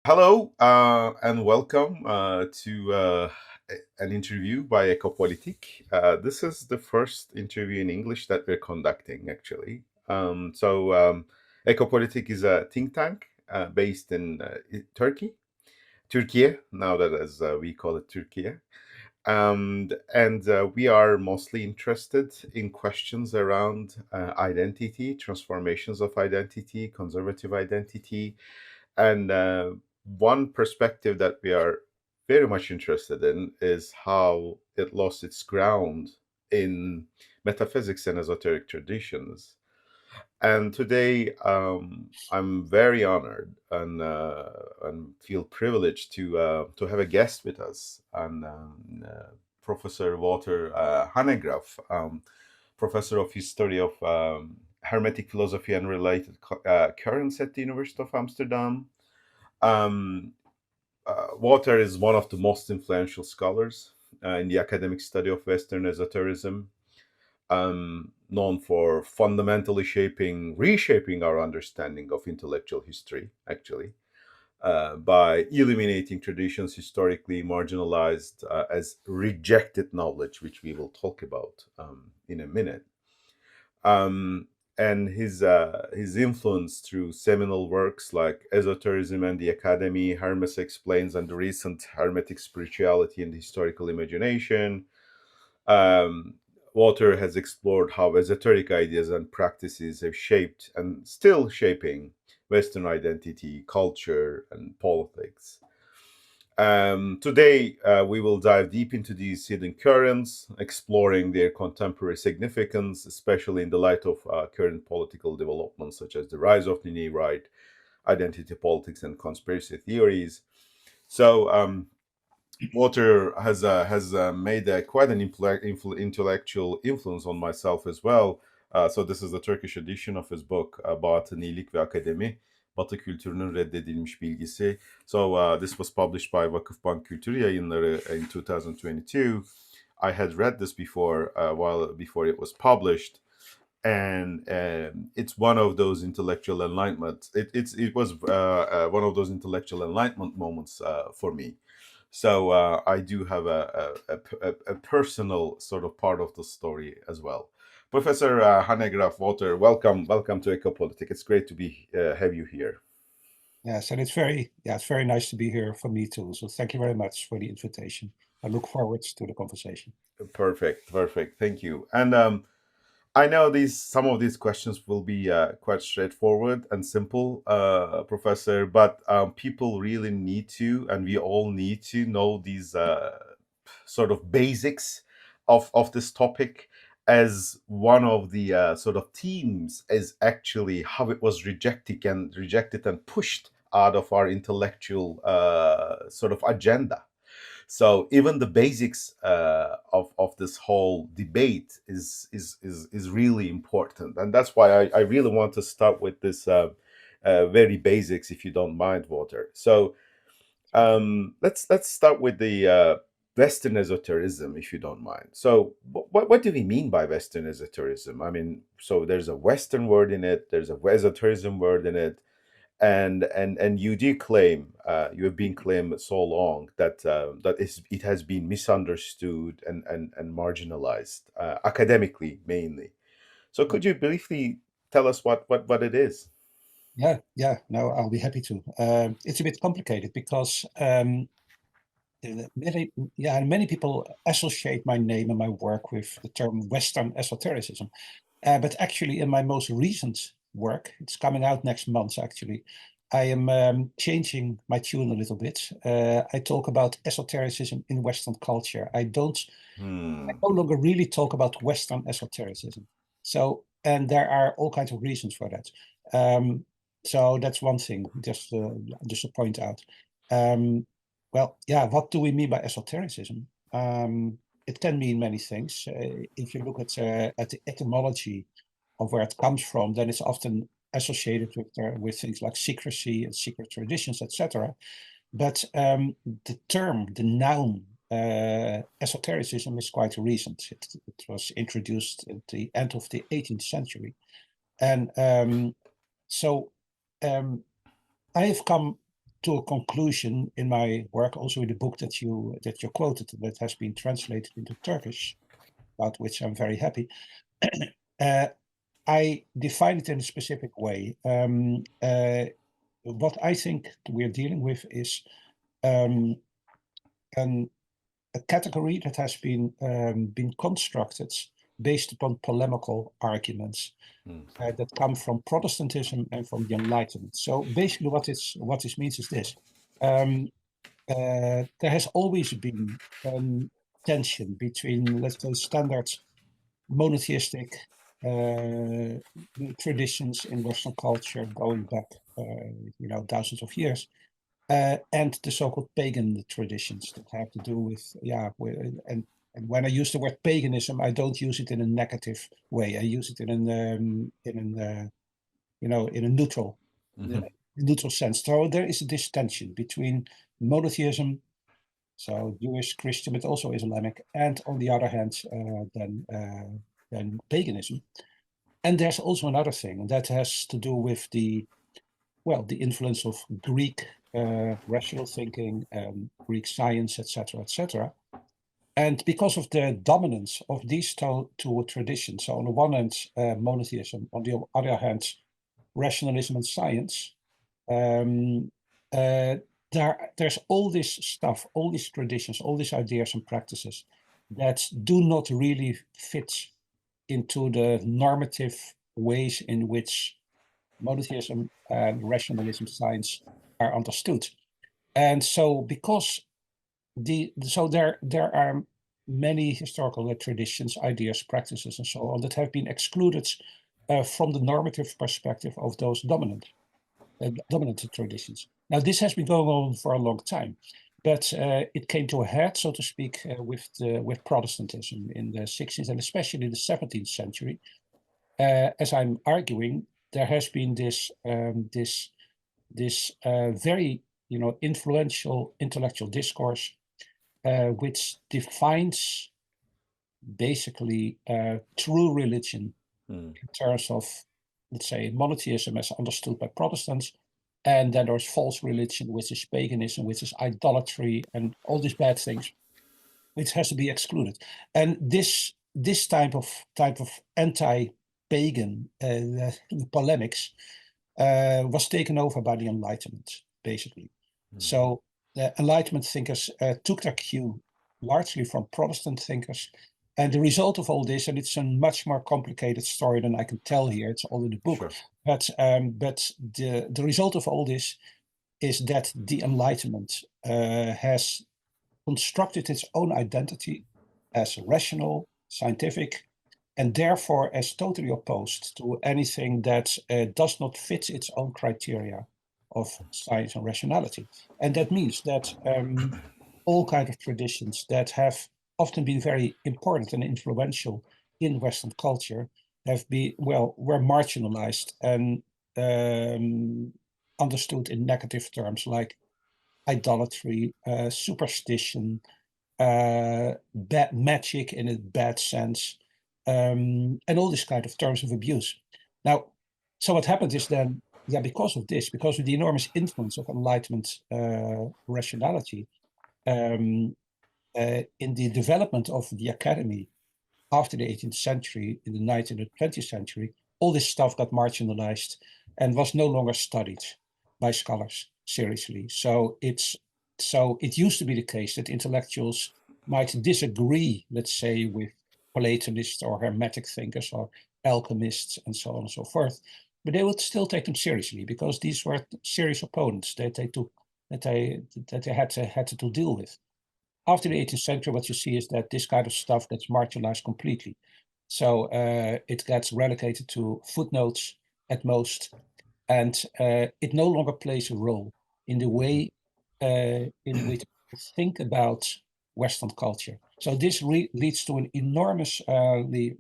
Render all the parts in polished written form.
Hello and welcome to an interview by Ecopolitik. This is the first interview in English that we're conducting, actually. Ecopolitik is a think tank based in Turkey, now that as we call it Turkey. And we are mostly interested in questions around identity, transformations of identity, conservative identity, and one perspective that we are very much interested in is how it lost its ground in metaphysics and esoteric traditions. And today, I'm very honored and feel privileged to have a guest with us, and Professor Walter Hanegraaff, professor of history of Hermetic philosophy and related currents at the University of Amsterdam. um, Walter is one of the most influential scholars in the academic study of Western esotericism, known for fundamentally reshaping our understanding of intellectual history, actually, by eliminating traditions historically marginalized as rejected knowledge, which we will talk about in a minute. Um, and his influence through seminal works like Esotericism and the Academy, Hermes Explains, and the recent Hermetic Spirituality and Historical Imagination. Um, Walter has explored how esoteric ideas and practices have shaped and still shaping Western identity, culture, and politics. Today, we will dive deep into these hidden currents, exploring their contemporary significance, especially in the light of current political developments such as the rise of the new right, identity politics, and conspiracy theories. So, Walter has made quite an intellectual influence on myself as well. So this is the Turkish edition of his book Batınilik ve Akademi, Batı Kültürünün Reddedilmiş Bilgisi. So this was published by Vakıfbank Kültür Yayınları in 2022. I had read this before, while before it was published, and it's one of those intellectual enlightenment. It was one of those intellectual enlightenment moments for me. So I do have a personal sort of part of the story as well. Professor Hanegraaff Walter, welcome to Ecopolitik. It's great to be have you here. Yes, and it's very nice to be here for me too. So thank you very much for the invitation. I look forward to the conversation. Perfect. Thank you. And I know some of these questions will be quite straightforward and simple, Professor, but people really need to, and we all need to know these sort of basics of this topic, as one of the sort of themes is actually how it was rejected and pushed out of our intellectual sort of agenda. So even the basics of this whole debate is really important, and that's why I really want to start with this very basics, if you don't mind, Walter. So let's start with the Western esotericism, if you don't mind. So what do we mean by Western esotericism? I mean, so there's a Western word in it, there's a esotericism word in it, and you do claim, you have been claimed so long that it has been misunderstood and marginalized academically mainly. So could you briefly tell us what it is? Yeah. No, I'll be happy to. It's a bit complicated because many people associate my name and my work with the term Western esotericism. But actually, in my most recent work, it's coming out next month actually, I am changing my tune a little bit. I talk about esotericism in Western culture. I Hmm. no longer really talk about Western esotericism. So, and there are all kinds of reasons for that. So that's one thing, just to point out. Um, well, yeah, what do we mean by esotericism? It can mean many things. If you look at the etymology of where it comes from, then it's often associated with things like secrecy and secret traditions, etc. But the term, the noun esotericism is quite recent. It was introduced at the end of the 18th century. And I have come to a conclusion in my work, also in the book that you quoted, that has been translated into Turkish, about which I'm very happy. I define it in a specific way. What I think we're dealing with is a category that has been constructed based upon polemical arguments that come from Protestantism and from the Enlightenment. So basically, what this means is this: there has always been tension between, let's say, standard monotheistic traditions in Western culture going back, thousands of years, and the so-called pagan traditions that have to do with, and when I use the word paganism, I don't use it in a negative way. I use it in a neutral, neutral sense. So there is this tension between monotheism, so Jewish, Christian, but also Islamic, and on the other hand, then paganism. And there's also another thing, and that has to do with the influence of Greek rational thinking, Greek science, etc., etc. And because of the dominance of these two traditions, so on the one hand, monotheism, on the other hand, rationalism and science, there's all this stuff, all these traditions, all these ideas and practices that do not really fit into the normative ways in which monotheism and rationalism science are understood. And so because there are many historical traditions, ideas, practices, and so on that have been excluded from the normative perspective of those dominant traditions. Now, this has been going on for a long time, but it came to a head, so to speak, with Protestantism in the 16th and especially the 17th century. As I'm arguing, there has been this very influential intellectual discourse which defines basically true religion in terms of, let's say, monotheism as understood by Protestants, and then there's false religion, which is paganism, which is idolatry, and all these bad things, which has to be excluded. And this type of anti-pagan polemics was taken over by the Enlightenment, basically. So the Enlightenment thinkers took their cue largely from Protestant thinkers. And the result of all this, and it's a much more complicated story than I can tell here, it's all in the book, but the result of all this is that the Enlightenment has constructed its own identity as rational, scientific, and therefore as totally opposed to anything that does not fit its own criteria of science and rationality. And that means that all kinds of traditions that have often been very important and influential in Western culture were marginalized and understood in negative terms like idolatry, superstition, bad magic in a bad sense, and all these kind of terms of abuse. Now, so what happened is then, because of this, because of the enormous influence of Enlightenment rationality in the development of the academy after the 18th century, in the 19th and 20th century, all this stuff got marginalized and was no longer studied by scholars seriously. So it used to be the case that intellectuals might disagree, let's say, with Platonists or Hermetic thinkers or alchemists and so on and so forth, but they would still take them seriously because these were serious opponents that they had to deal with. After the 18th century, what you see is that this kind of stuff gets marginalized completely. So it gets relegated to footnotes at most, and it no longer plays a role in the way in which we think about Western culture. So this leads to an enormously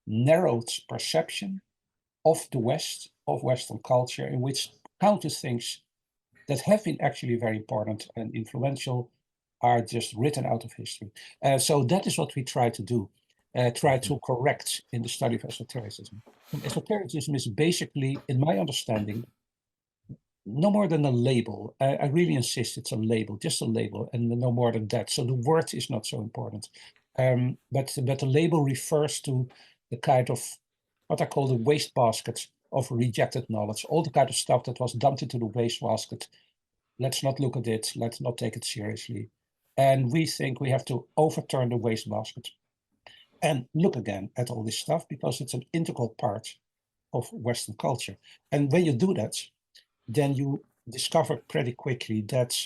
narrowed perception of the West, of Western culture, in which countless things that have been actually very important and influential are just written out of history. So that is what we try to do, try to correct in the study of esotericism. And esotericism is basically, in my understanding, no more than a label. I really insist it's a label, just a label, and no more than that. So the word is not so important. But the label refers to the kind of what I call the wastebasket of rejected knowledge, all the kind of stuff that was dumped into the wastebasket. Let's not look at it. Let's not take it seriously. And we think we have to overturn the wastebasket and look again at all this stuff because it's an integral part of Western culture. And when you do that, then you discover pretty quickly that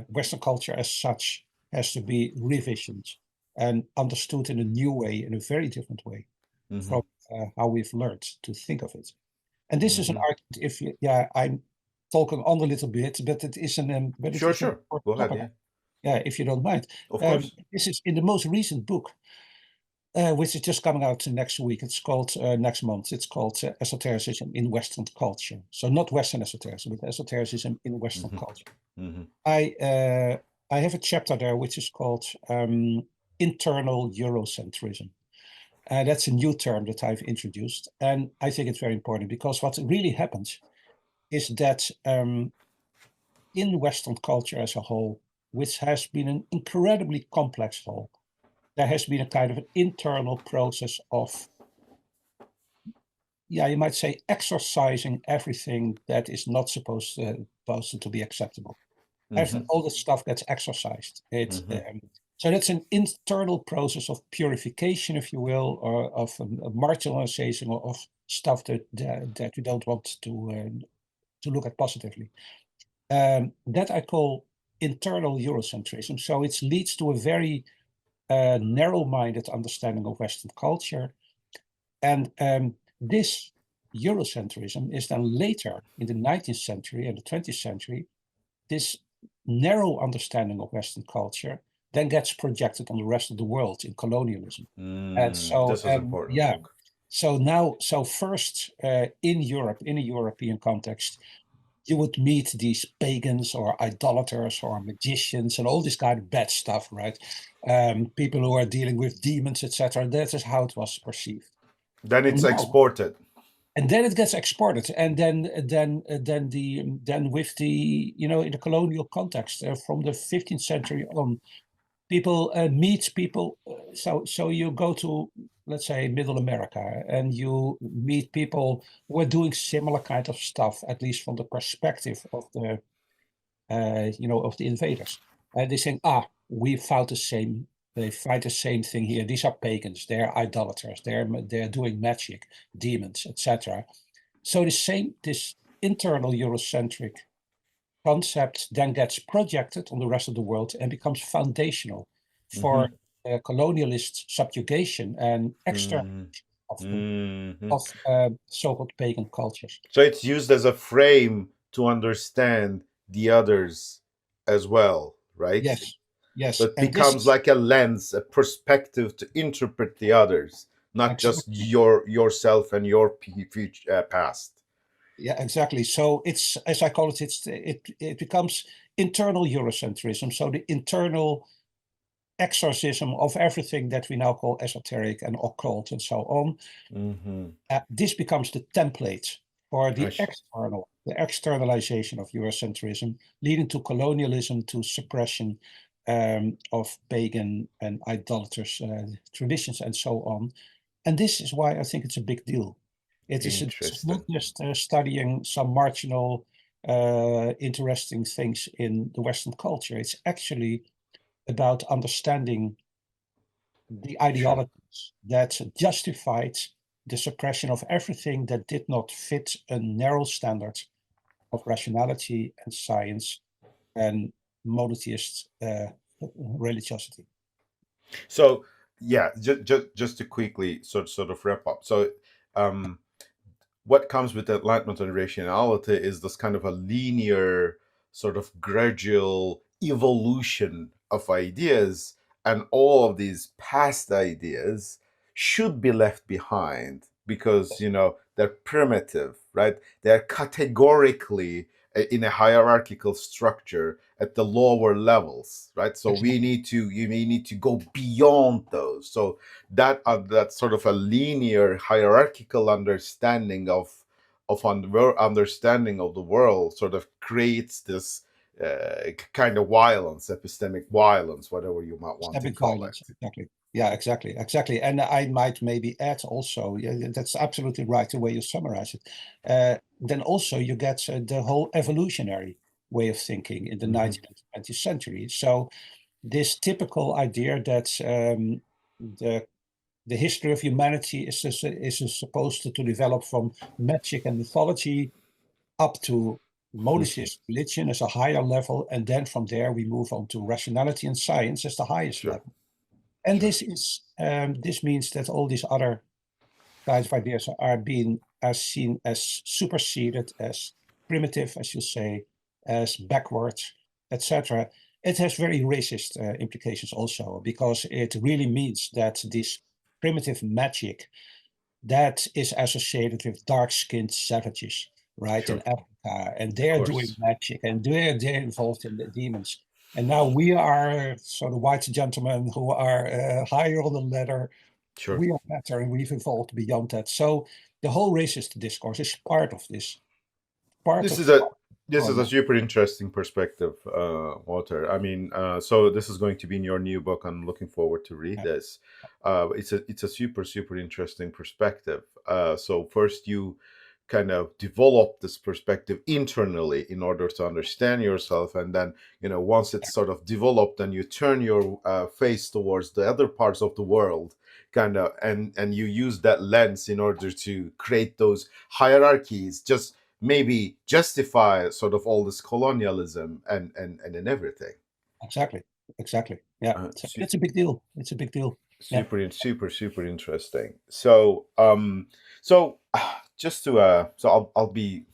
Western culture as such has to be revisioned and understood in a new way, in a very different way from how we've learned to think of it. And this is an argument. If you, yeah, I'm talking on a little bit, but it is an but it Sure, is an sure. Go important ahead. topic. Yeah, Yeah, if you don't mind. of course. This is in the most recent book, which is just coming out next week. It's called next month. It's called Esotericism in Western Culture. So not Western esotericism, but esotericism in Western culture. I have a chapter there which is called internal Eurocentrism. That's a new term that I've introduced, and I think it's very important because what really happens is that in Western culture as a whole, which has been an incredibly complex whole, there has been a kind of an internal process of, yeah, you might say, exorcising everything that is not supposed to be acceptable. All the stuff gets exorcised. So that's an internal process of purification, if you will, or of a marginalization of stuff that we don't want to look at positively. That I call internal Eurocentrism. So it leads to a very narrow-minded understanding of Western culture. And this Eurocentrism is then later in the 19th century and the 20th century, this narrow understanding of Western culture then gets projected on the rest of the world in colonialism. And so, this is important. yeah. So first in Europe, in a European context, you would meet these pagans or idolaters or magicians and all this kind of bad stuff, right? People who are dealing with demons, etc. That is how it was perceived. Then it's exported. And then it gets exported, and then with the in the colonial context from the 15th century on, people meet people. So you go to, let's say, Middle America, and you meet people who are doing similar kind of stuff, at least from the perspective of the of the invaders. And they saying, we found the same. They find the same thing here. These are pagans. They're idolaters. They're doing magic, demons, etc. So this internal Eurocentric concept then gets projected on the rest of the world and becomes foundational for colonialist subjugation and extermination of so-called pagan cultures. So it's used as a frame to understand the others as well, right? Yes. So it becomes like a lens, a perspective to interpret the others, not just yourself and your future, past. Yeah, exactly. So it's, as I call it, it becomes internal Eurocentrism. So the internal exorcism of everything that we now call esoteric and occult and so on. This becomes the template for the externalization of Eurocentrism, leading to colonialism, to suppression of pagan and idolatrous traditions and so on. And this is why I think it's a big deal. It's not just studying some marginal, interesting things in the Western culture. It's actually about understanding the ideologies that justified the suppression of everything that did not fit a narrow standard of rationality and science and monotheist religiosity. So yeah, just to quickly sort of wrap up. So what comes with enlightenment and rationality is this kind of a linear, sort of gradual evolution of ideas, and all of these past ideas should be left behind because they're primitive, right? They're categorically in a hierarchical structure at the lower levels, right? So Exactly. you may need to go beyond those. So that sort of a linear hierarchical understanding understanding of the world sort of creates this kind of violence, epistemic violence, whatever you might want to Systemic call it. violence, exactly. Yeah, exactly. And I might maybe add also, yeah, that's absolutely right, the way you summarize it. Then also you get the whole evolutionary way of thinking in the 19th and 20th century. So this typical idea that the history of humanity is supposed to develop from magic and mythology up to monotheistic religion as a higher level, and then from there we move on to rationality and science as the highest Sure. level. And Sure. this means that all these other kinds of ideas are seen as superseded, as primitive, as you say, as backwards, etc. It has very racist implications also, because it really means that this primitive magic that is associated with dark-skinned savages, right, Sure. in Africa, and Of they're doing course. magic, and they're involved in the demons. And now we are sort of white gentlemen who are higher on the ladder. Sure. We are better, and we've evolved beyond that. So the whole racist discourse is part of this. Part This of is a this is going a on. super interesting perspective, Walter. I mean, so this is going to be in your new book. I'm looking forward to read Yeah, this. It's a super interesting perspective. So first, you kind of develop this perspective internally in order to understand yourself, and then once it's sort of developed, then you turn your face towards the other parts of the world, kind of, and you use that lens in order to create those hierarchies. Just maybe justify sort of all this colonialism and everything. exactly. Yeah, so Su- it's a big deal. It's a big deal. Yeah, super interesting. So just to I'll be,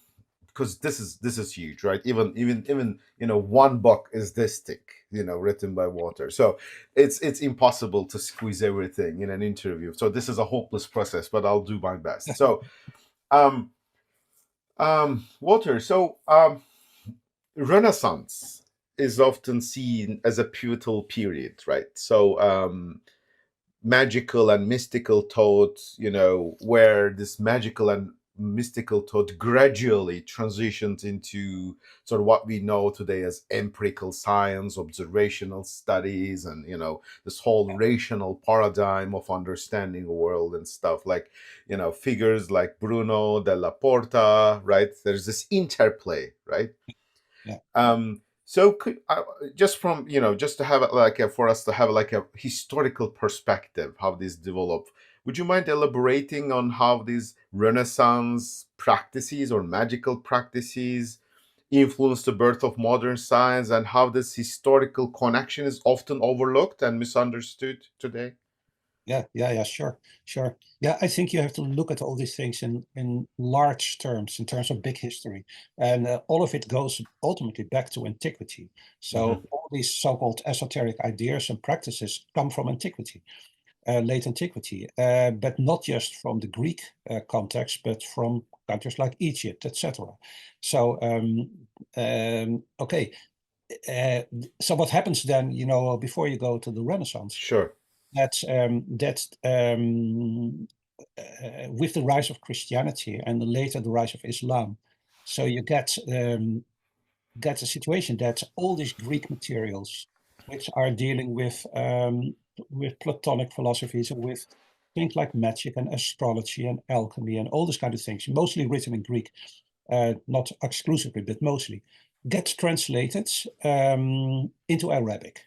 because this is huge, right? Even one book is this thick, written by Walter. So it's impossible to squeeze everything in an interview. So this is a hopeless process, but I'll do my best. So um Walter, Renaissance is often seen as a pivotal period, right? So magical and mystical thought, where this magical and mystical thought gradually transitions into sort of what we know today as empirical science, observational studies, and this whole rational paradigm of understanding the world and stuff, like figures like Bruno della Porta, right? There's this interplay, right? yeah. So could just from just to have for us to have like a historical perspective how this developed, would you mind elaborating on how these Renaissance practices or magical practices influenced the birth of modern science, and how this historical connection is often overlooked and misunderstood today? Yeah, sure. Yeah, I think you have to look at all these things in large terms, in terms of big history. And all of it goes ultimately back to antiquity. Hmm. So all these so-called esoteric ideas and practices come from antiquity, late antiquity, but not just from the Greek context, but from countries like Egypt, etc. So, okay. So what happens then, before you go to the Renaissance? Sure. That with the rise of Christianity and later the rise of Islam, so you get a situation that all these Greek materials, which are dealing with Platonic philosophies and with things like magic and astrology and alchemy and all these kind of things, mostly written in Greek, not exclusively, but mostly, get translated into Arabic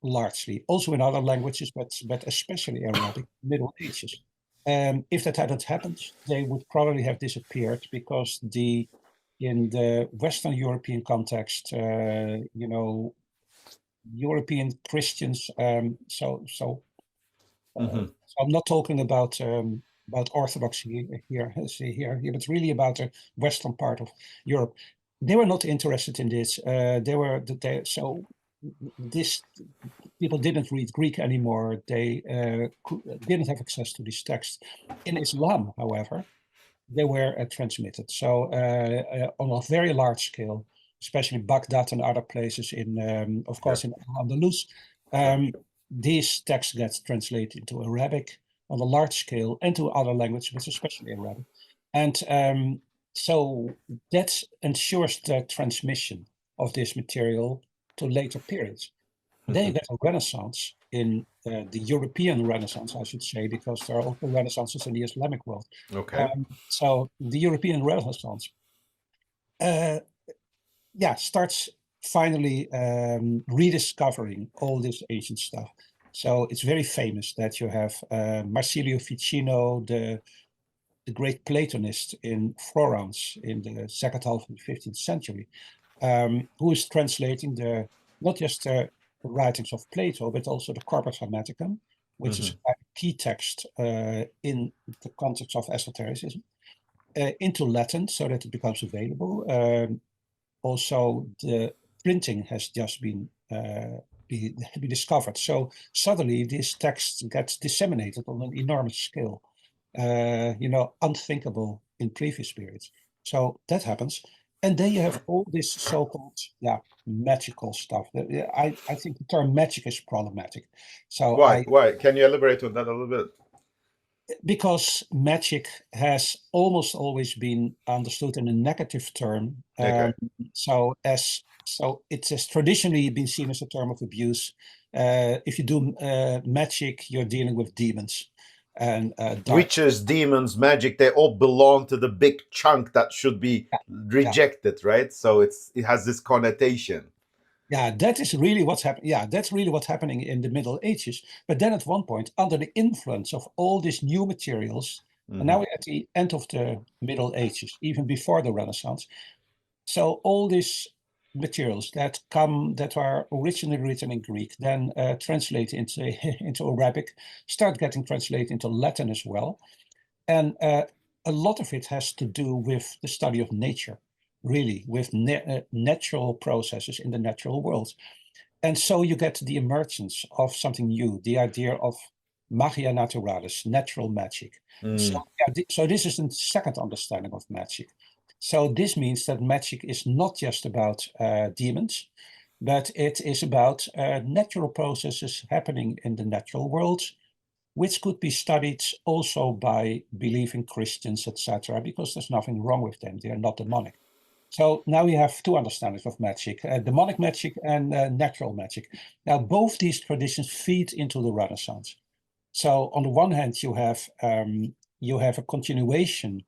largely, also in other languages, but especially Arabic, Middle Ages. If that hadn't happened, they would probably have disappeared, because in the Western European context, European Christians. Hmm. So I'm not talking about Orthodoxy here, but really about the Western part of Europe. They were not interested in this. So this people didn't read Greek anymore. They didn't have access to these texts. In Islam, however, they were transmitted. So on a very large scale, especially Baghdad and other places in, of course, in Al-Andalus, these texts get translated into Arabic on a large scale and to other languages, but especially Arabic. And so that ensures the transmission of this material to later periods. Then you get a Renaissance in the European Renaissance, I should say, because there are also Renaissances in the Islamic world. Okay. So the European Renaissance, starts finally rediscovering all this ancient stuff. So it's very famous that you have Marsilio Ficino, the great Platonist in Florence in the second half of the 15th century, who is translating not just the writings of Plato, but also the Corpus Hermeticum, which is a key text in the context of esotericism, into Latin so that it becomes available. Also, the printing has just been discovered. So suddenly this text gets disseminated on an enormous scale, unthinkable in previous periods. So that happens. And then you have all this so-called magical stuff. I think the term magic is problematic. So Why? Can you elaborate on that a little bit? Because magic has almost always been understood in a negative term. Okay. So it has traditionally been seen as a term of abuse. If you do magic, you're dealing with demons. And witches, demons, magic, they all belong to the big chunk that should be rejected, right? So it has this connotation. Yeah, that is really what's happening. Yeah, that's really what's happening in the Middle Ages. But then at one point, under the influence of all these new materials, and now we're at the end of the Middle Ages, even before the Renaissance. So all these materials that are originally written in Greek, then translate into Arabic, start getting translated into Latin as well. And a lot of it has to do with the study of nature, really, with natural processes in the natural world. And so you get the emergence of something new, the idea of magia naturalis, natural magic. So this is the second understanding of magic. So this means that magic is not just about demons, but it is about natural processes happening in the natural world, which could be studied also by believing Christians, etc., because there's nothing wrong with them. They are not demonic. So now we have two understandings of magic, demonic magic and natural magic. Now, both these traditions feed into the Renaissance. So on the one hand, you have a continuation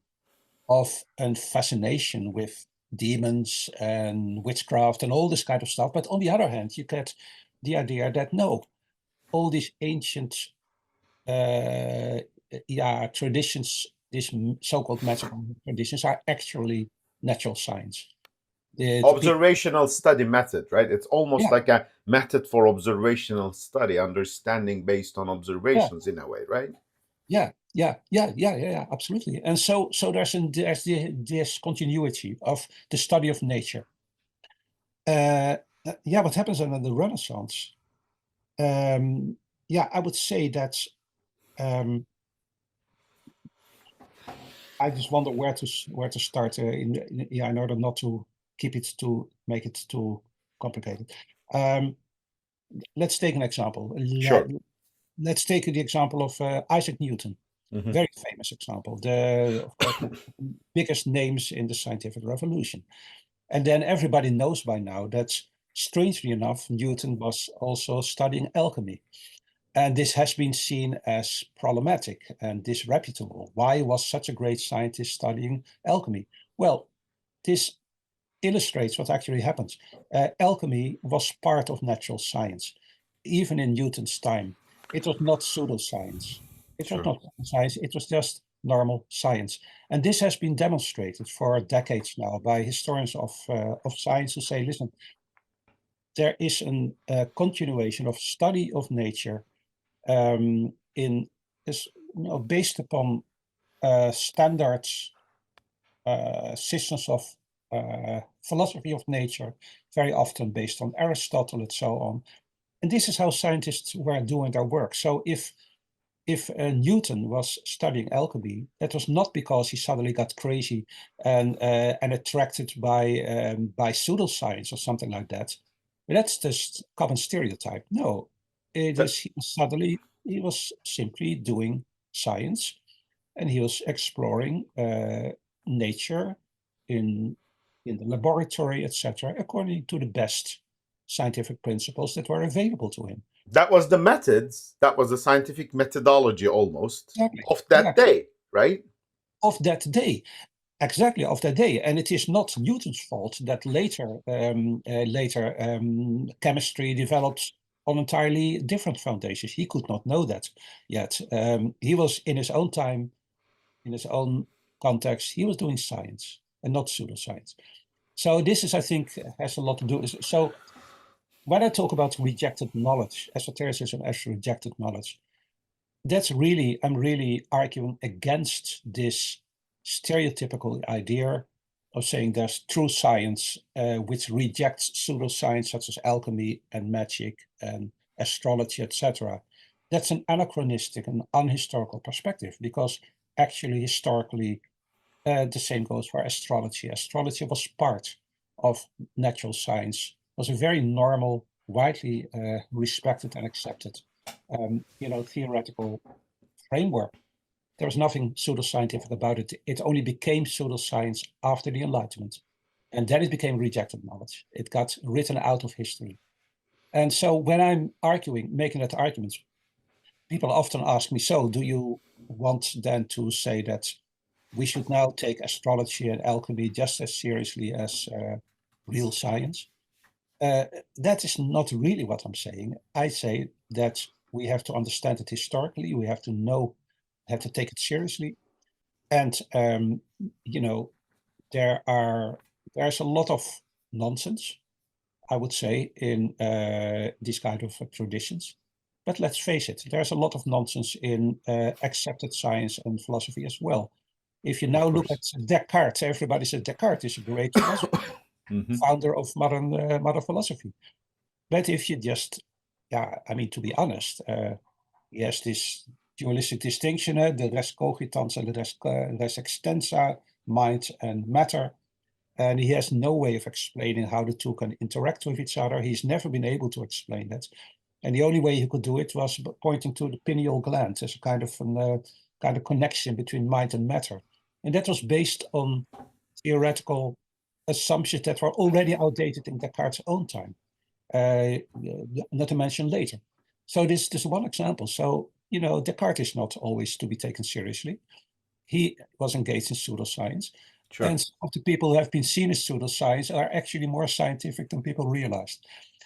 of a fascination with demons and witchcraft and all this kind of stuff. But on the other hand, you get the idea that no, all these ancient traditions, these so-called magical traditions, are actually natural science. Observational study method, right? It's almost like a method for observational study, understanding based on observations in a way, right? Yeah, absolutely. And so there's this continuity of the study of nature. What happens in the Renaissance? I would say that I just wonder where to start in order not to make it too complicated. Let's take an example. Sure. Let's take the example of Isaac Newton. Very famous example. Of course, biggest names in the scientific revolution. And then everybody knows by now that, strangely enough, Newton was also studying alchemy. And this has been seen as problematic and disreputable. Why was such a great scientist studying alchemy? Well, this illustrates what actually happens. Alchemy was part of natural science, even in Newton's time. It was not pseudoscience. It was not science. It was just normal science. And this has been demonstrated for decades now by historians of science who say, listen, there is a continuation of study of nature based upon standards, systems of philosophy of nature, very often based on Aristotle and so on. And this is how scientists were doing their work. So if if Newton was studying alchemy, that was not because he suddenly got crazy and attracted by pseudoscience or something like that. That's just common stereotype. No, it That is he was simply doing science, and he was exploring nature in the laboratory, etc., according to the best scientific principles that were available to him. that was the methods. That was the scientific methodology almost Exactly. of that Exactly. day, right? Of that day. Exactly, of that day. And it is not Newton's fault that later chemistry developed on entirely different foundations. He could not know that yet. He was in his own time, in his own context, he was doing science and not pseudoscience. So this is, I think, has a lot to do. So when I talk about rejected knowledge, esotericism as rejected knowledge, I'm really arguing against this stereotypical idea of saying there's true science which rejects pseudoscience such as alchemy and magic and astrology, etc. That's an anachronistic and unhistorical perspective, because actually historically the same goes for astrology. Astrology was part of natural science, was a very normal, widely respected and accepted theoretical framework. There was nothing pseudoscientific about it. It only became pseudoscience after the Enlightenment. And then it became rejected knowledge. It got written out of history. And so when I'm making that argument, people often ask me, so do you want then to say that we should now take astrology and alchemy just as seriously as real science? That is not really what I'm saying. I say that we have to understand it historically. We have to take it seriously. And there's a lot of nonsense, I would say, in these kind of traditions. But let's face it, there's a lot of nonsense in accepted science and philosophy as well. If you Of now look course. at Descartes, everybody says Descartes is a great philosopher, Mhm. founder of modern philosophy. But if you just, to be honest, he has this dualistic distinction, the res cogitans and the res extensa, mind and matter. And he has no way of explaining how the two can interact with each other. He's never been able to explain that. And the only way he could do it was pointing to the pineal gland as a kind of connection between mind and matter. And that was based on theoretical assumptions that were already outdated in Descartes' own time, not to mention later. So this is one example. So, Descartes is not always to be taken seriously. He was engaged in pseudoscience. Sure. And some of the people who have been seen as pseudoscience are actually more scientific than people realized.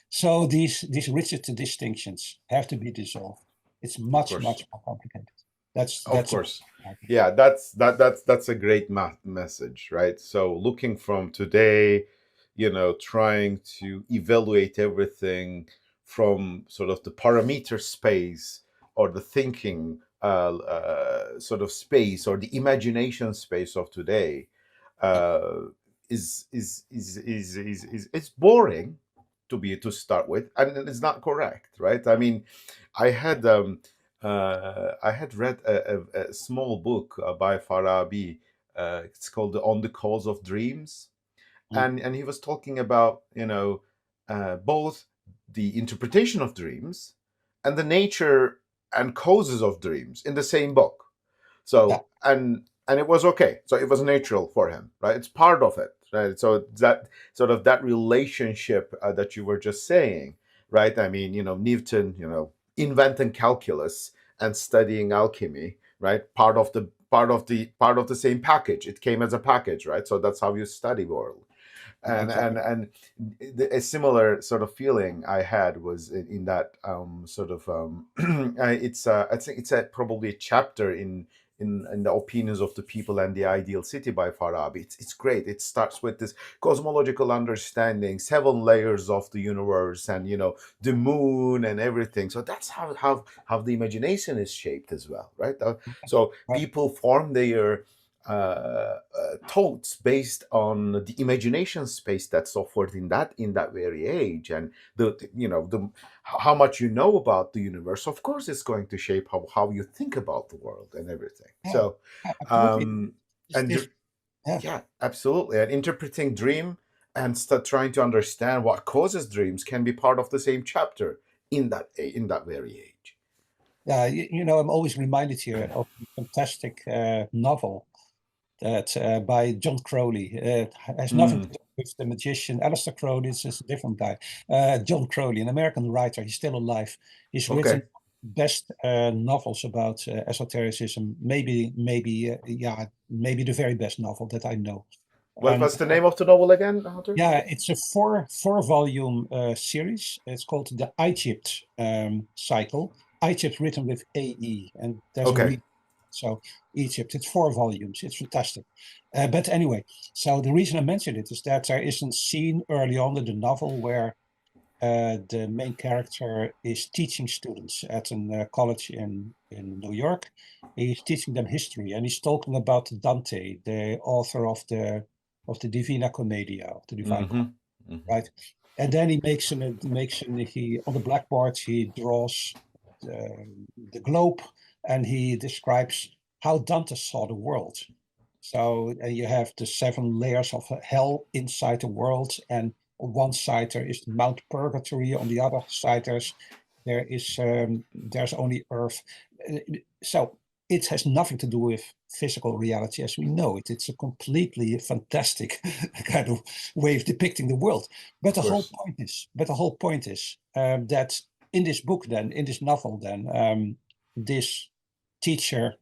So these rigid distinctions have to be dissolved. It's Of much, course. much more complicated. Of That's course. all. Yeah, that's a great message, right? So looking from today, trying to evaluate everything from sort of the parameter space or the thinking sort of space or the imagination space of today Yeah. uh, is it's boring to start with, and it's not correct, right? I mean, I had I had read a small book by Farabi. It's called "On the Cause of Dreams," Mm. and he was talking about both the interpretation of dreams and the nature and causes of dreams in the same book. Yeah. So and it was okay. So it was natural for him, right? It's part of it, right? So that sort of that relationship that you were just saying, right? I mean, Newton, inventing calculus and studying alchemy, right? Part of the same package. It came as a package, right? So that's how you study world. and Exactly. and and a similar sort of feeling I had was in that sort of I think it's probably a chapter in the opinions of the people and the ideal city by Farabi. It's great. It starts with this cosmological understanding, 7 layers of the universe, and the moon and everything. So that's how the imagination is shaped as well, right? So Right. people form their thoughts based on the imagination space that's offered in that very age, and the how much you know about the universe, of course, is going to shape how you think about the world and everything. Yeah, So yeah, absolutely. um It's and this, yeah, yeah, absolutely, and interpreting dream and start trying to understand what causes dreams can be part of the same chapter in that very age. yeah. I'm always reminded here of a fantastic novel that by John Crowley. Has nothing to Mm, do with the magician. Aleister Crowley is a different guy. John Crowley, an American writer, he's still alive. He's written okay. best novels about esotericism. Maybe the very best novel that I know. What And was the name of the novel again, Hunter? yeah, it's a four volume series. It's called the Egypt cycle. Egypt written with AE, and there's a Okay. reason. So Egypt, it's 4 volumes. It's fantastic. But anyway, so the reason I mentioned it is that there is a scene early on in the novel where the main character is teaching students at a college in New York. He's teaching them history, and he's talking about Dante, the author of the Divina Commedia, of the Divine Mm-hmm. Comedy, Mm-hmm. right? And then he he on the blackboard he draws the globe, and he describes how Dante saw the world. So you have the 7 layers of hell inside the world, and on one side there is Mount Purgatory, on the other side there's only Earth. So it has nothing to do with physical reality as we know it. It's a completely fantastic kind of way of depicting the world. But Of the whole course. point is that in this book, then in this novel, then this teacher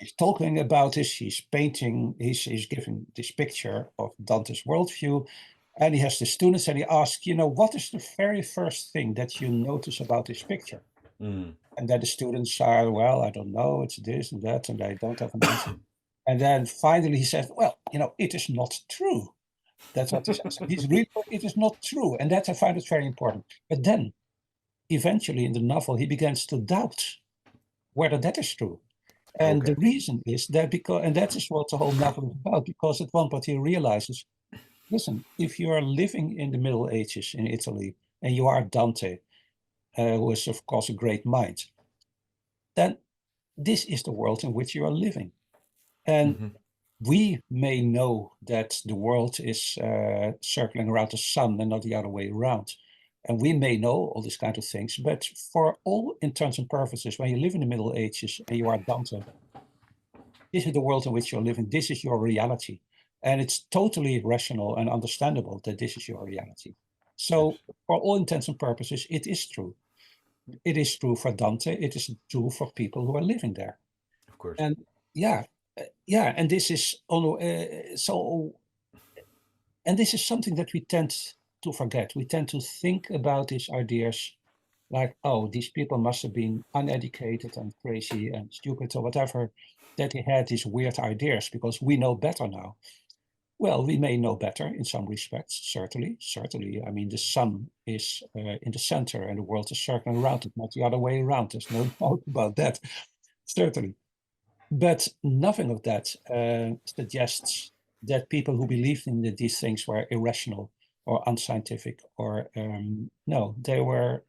is talking about this. He's painting. He's giving this picture of Dante's worldview, and he has the students, and he asks, what is the very first thing that you notice about this picture? Mm. And then the students are, well, I don't know, it's this and that, and they don't have an answer. And then finally he says, well, it is not true. That's what he says. It is not true. And that I find it very important. But then eventually in the novel, he begins to doubt whether that is true. And the Okay. reason is that and that is what the whole novel is about, because at one point he realizes, listen, if you are living in the Middle Ages in Italy and you are Dante, who is of course a great mind, then this is the world in which you are living. And Mm-hmm. we may know that the world is circling around the sun and not the other way around. And we may know all these kind of things, but for all intents and purposes, when you live in the Middle Ages and you are Dante, this is the world in which you're living. This is your reality. And it's totally rational and understandable that this is your reality. Yes. So for all intents and purposes, it is true. It is true for Dante. It is true for people who are living there. Of course. And yeah, yeah, and this is and this is something that we tend to forget. We tend to think about these ideas like, oh, these people must have been uneducated and crazy and stupid or whatever, that they had these weird ideas because we know better now. Well, we may know better in some respects, certainly, certainly. I mean, the sun is in the center and the world is circling around it, not the other way around. There's no doubt about that, certainly. But nothing of that suggests that people who believed in these things were irrational or unscientific or no, they were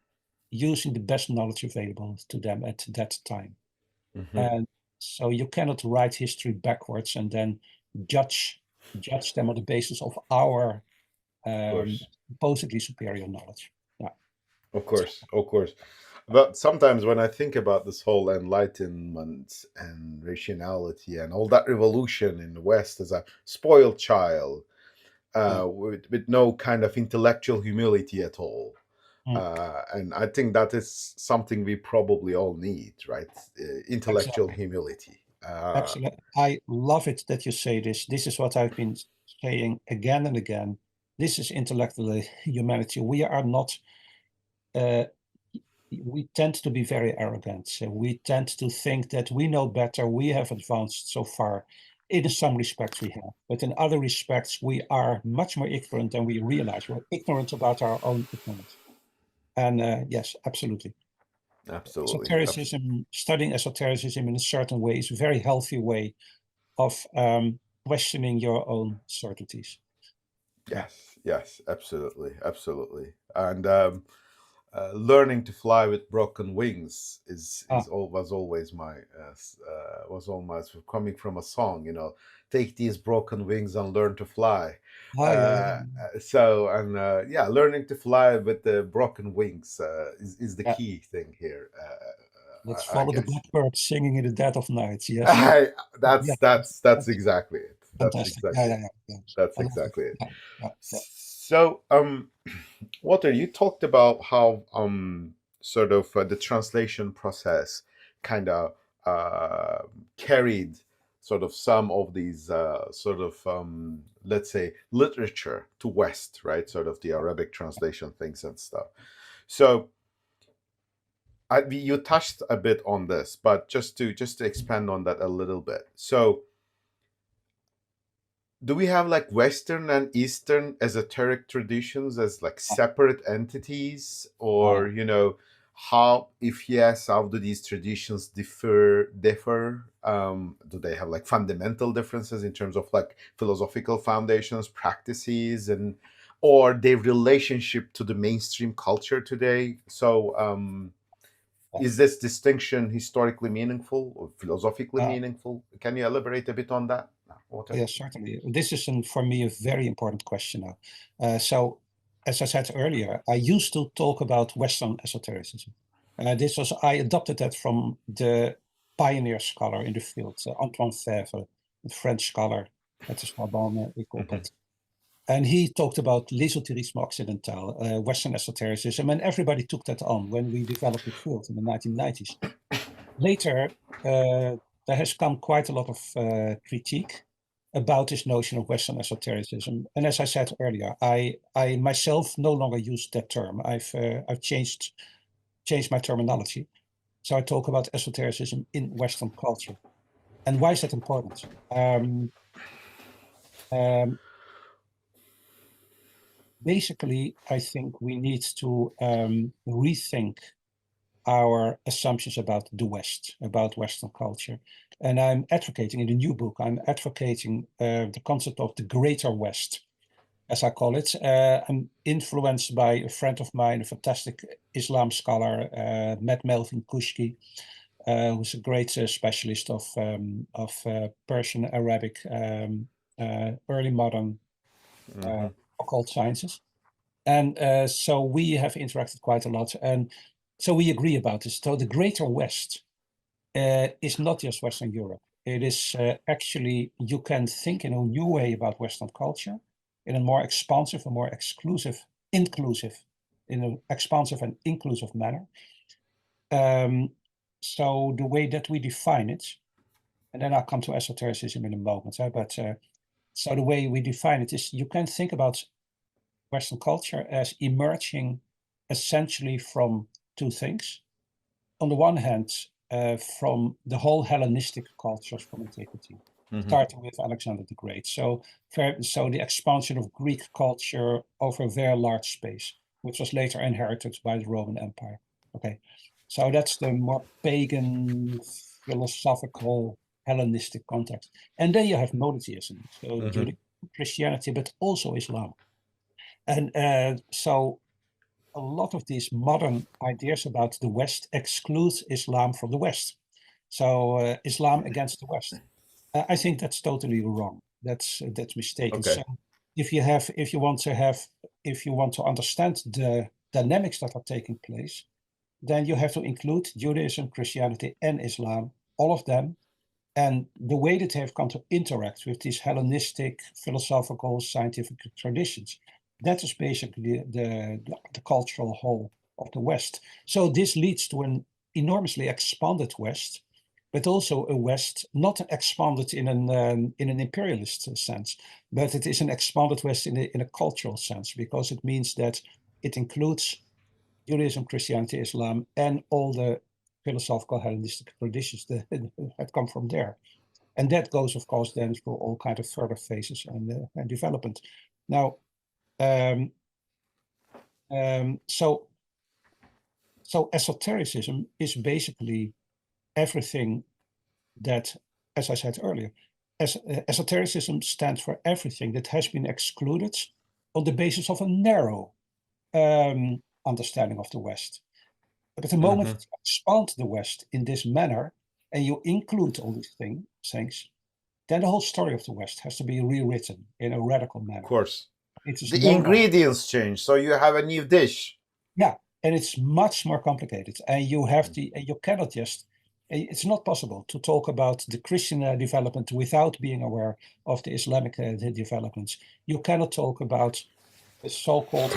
using the best knowledge available to them at that time. Mm-hmm. Of And so you cannot write history backwards and then judge them on the basis of our course. supposedly superior knowledge. Yeah. Of course. Of course. But sometimes when I think about this whole enlightenment and rationality and all that revolution in the West as a spoiled child, Yeah. with no kind of intellectual humility at all. Mm. And I think that is something we probably all need, right? Intellectual Exactly. humility. Absolutely. I love it that you say this. This is what I've been saying again and again. This is intellectual humanity. We are not, uh, we tend to be very arrogant. So we tend to think that we know better. We have advanced so far. In some respects, we have, but in other respects, we are much more ignorant than we realize. We're ignorant about our own ignorance. And yes, absolutely. Absolutely. Esotericism, studying esotericism in a certain way is a very healthy way of questioning your own certainties. Yes, absolutely, absolutely. And learning to fly with broken wings was always was almost coming from a song. Take these broken wings and learn to fly. Yeah. So and yeah, learning to fly with the broken wings is the Yeah. key thing here. Let's I follow the guess. blackbird singing in the dead of night. Yes. Yeah. That's exactly it. That's Fantastic. exactly it. Yeah. That's I love it. exactly it. Yeah. So, Walter, you talked about how sort of the translation process kind of carried sort of some of these sort of let's say literature to West, right? Sort of the Arabic translation things and stuff. So you touched a bit on this, but just to expand on that a little bit. So do we have like Western and Eastern esoteric traditions as like separate entities, or how, if yes, how do these traditions differ? Do they have like fundamental differences in terms of like philosophical foundations, practices, and or their relationship to the mainstream culture today? So is this distinction historically meaningful or philosophically meaningful? Can you elaborate a bit on that, Walter? Yes, certainly. This is, for me, a very important question now. So, as I said earlier, I used to talk about Western esotericism. I adopted that from the pioneer scholar in the field, Antoine Fèvre, the French scholar at the Sorbonne, and he talked about l'ésotérisme occidental, Western esotericism, and everybody took that on when we developed the field in the 1990s. Later, there has come quite a lot of critique about this notion of Western esotericism. And as I said earlier, I myself no longer use that term. I've changed my terminology. So I talk about esotericism in Western culture. And why is that important? Basically, I think we need to rethink our assumptions about the West, about Western culture. And I'm advocating in the new book, I'm advocating the concept of the Greater West, as I call it. I'm influenced by a friend of mine, a fantastic Islam scholar, Matt Melvin Kushki, who's a great specialist of Persian, Arabic, early modern occult sciences. And so we have interacted quite a lot. And so we agree about this. So the Greater West is not just Western Europe. It is actually, you can think in a new way about Western culture in a more expansive, a more inclusive, in an expansive and inclusive manner. So the way that we define it, and then I'll come to esotericism in a moment, so the way we define it is you can think about Western culture as emerging essentially from two things. On the one hand, from the whole Hellenistic cultures from antiquity, starting with Alexander the Great. So the expansion of Greek culture over a very large space, which was later inherited by the Roman Empire. Okay, so that's the more pagan, philosophical, Hellenistic context. And then you have monotheism, so Judaism, Christianity, but also Islam. And so a lot of these modern ideas about the West exclude Islam from the West. So Islam against the West. I think that's totally wrong. That's mistaken. Okay. So if you want to understand the dynamics that are taking place, then you have to include Judaism, Christianity, and Islam, all of them, and the way that they have come to interact with these Hellenistic philosophical scientific traditions. That is basically the cultural whole of the West. So this leads to an enormously expanded West, but also a West not expanded in an imperialist sense, but it is an expanded West in a cultural sense, because it means that it includes Judaism, Christianity, Islam, and all the philosophical Hellenistic traditions that come from there. And that goes, of course, then through all kinds of further phases and development. Now, so esotericism is basically everything that, as I said earlier, esotericism stands for everything that has been excluded on the basis of a narrow understanding of the West. But at the moment you expand the West in this manner, and you include all these things, then the whole story of the West has to be rewritten in a radical manner. Of course. It is The ingredients change, so you have a new dish. Yeah, and it's much more complicated, and you have to, and you cannot just. It's not possible to talk about the Christian development without being aware of the Islamic developments. You cannot talk about the so-called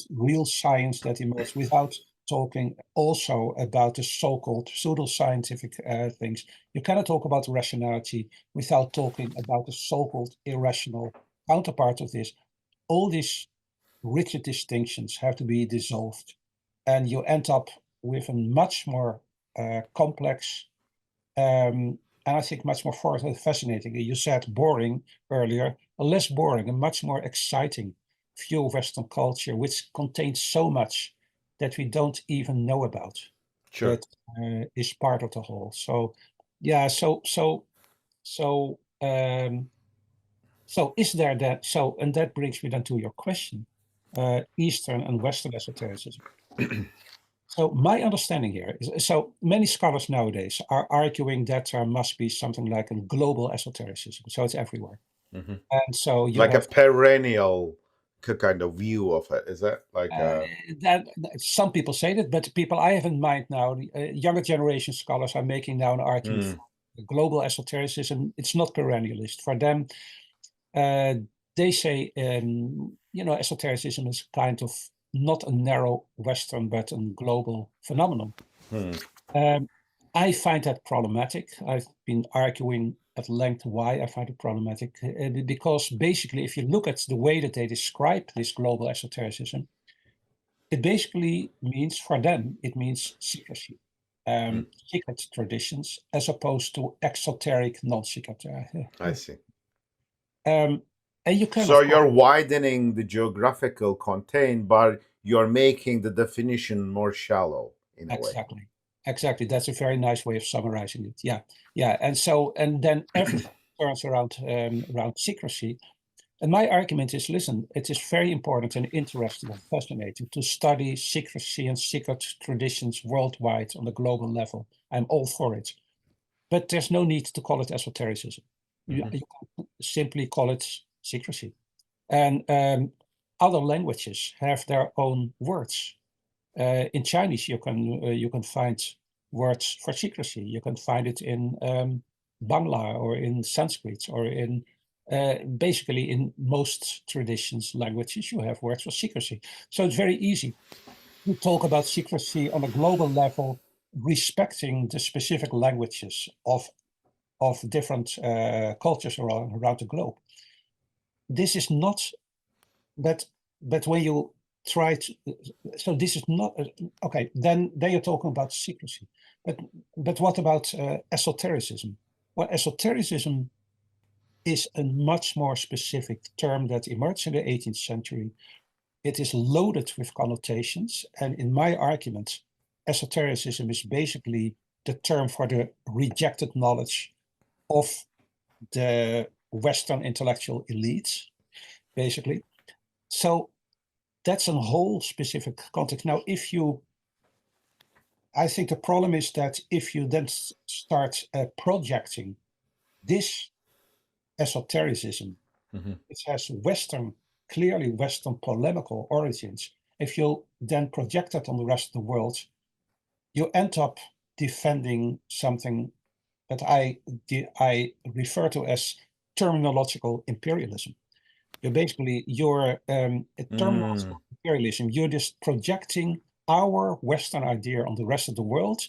real science that emerged without talking also about the so-called pseudoscientific things. You cannot talk about rationality without talking about the so-called irrational counterpart of this. All these rigid distinctions have to be dissolved, and you end up with a much more complex and I think much more fascinating. You said boring earlier, a less boring, a much more exciting view of Western culture, which contains so much that we don't even know about. Sure. That is part of the whole. So, yeah. So is there that? So, and that brings me then to your question: Eastern and Western esotericism. So my understanding here is, so many scholars nowadays are arguing that there must be something like a global esotericism, so it's everywhere. And so you like have a perennial kind of view of it, is that like that some people say that, but people I have in mind now, younger generation scholars are making now an argument for global esotericism. It's not perennialist for them. They say, esotericism is kind of not a narrow Western, but a global phenomenon. I find that problematic. I've been arguing at length why I find it problematic, because basically, if you look at the way that they describe this global esotericism, it basically means, for them, it means secrecy, secret traditions, as opposed to exoteric, non-secret. I see. And you can, so you're widening the geographical content, but you're making the definition more shallow in a way. Exactly. That's a very nice way of summarizing it. Yeah. And then everything turns around secrecy. And my argument is, listen, it is very important and interesting and fascinating to study secrecy and secret traditions worldwide on a global level. I'm all for it. But there's no need to call it esotericism. You can simply call it secrecy. And other languages have their own words. In Chinese, you can find words for secrecy. You can find it in Bangla or in Sanskrit or in basically in most traditions, languages, you have words for secrecy. So it's very easy to talk about secrecy on a global level, respecting the specific languages of different cultures around the globe. This is not, but when you try to, so this is not okay. Then you're talking about secrecy, but what about esotericism? Well, esotericism is a much more specific term that emerged in the 18th century. It is loaded with connotations, and in my argument, esotericism is basically the term for the rejected knowledge of the Western intellectual elites, basically. So that's a whole specific context. Now, I think the problem is that if you then start projecting this esotericism, which has clearly Western polemical origins, if you then project that on the rest of the world, you end up defending something that I refer to as terminological imperialism. You're terminological imperialism. You're just projecting our Western idea on the rest of the world,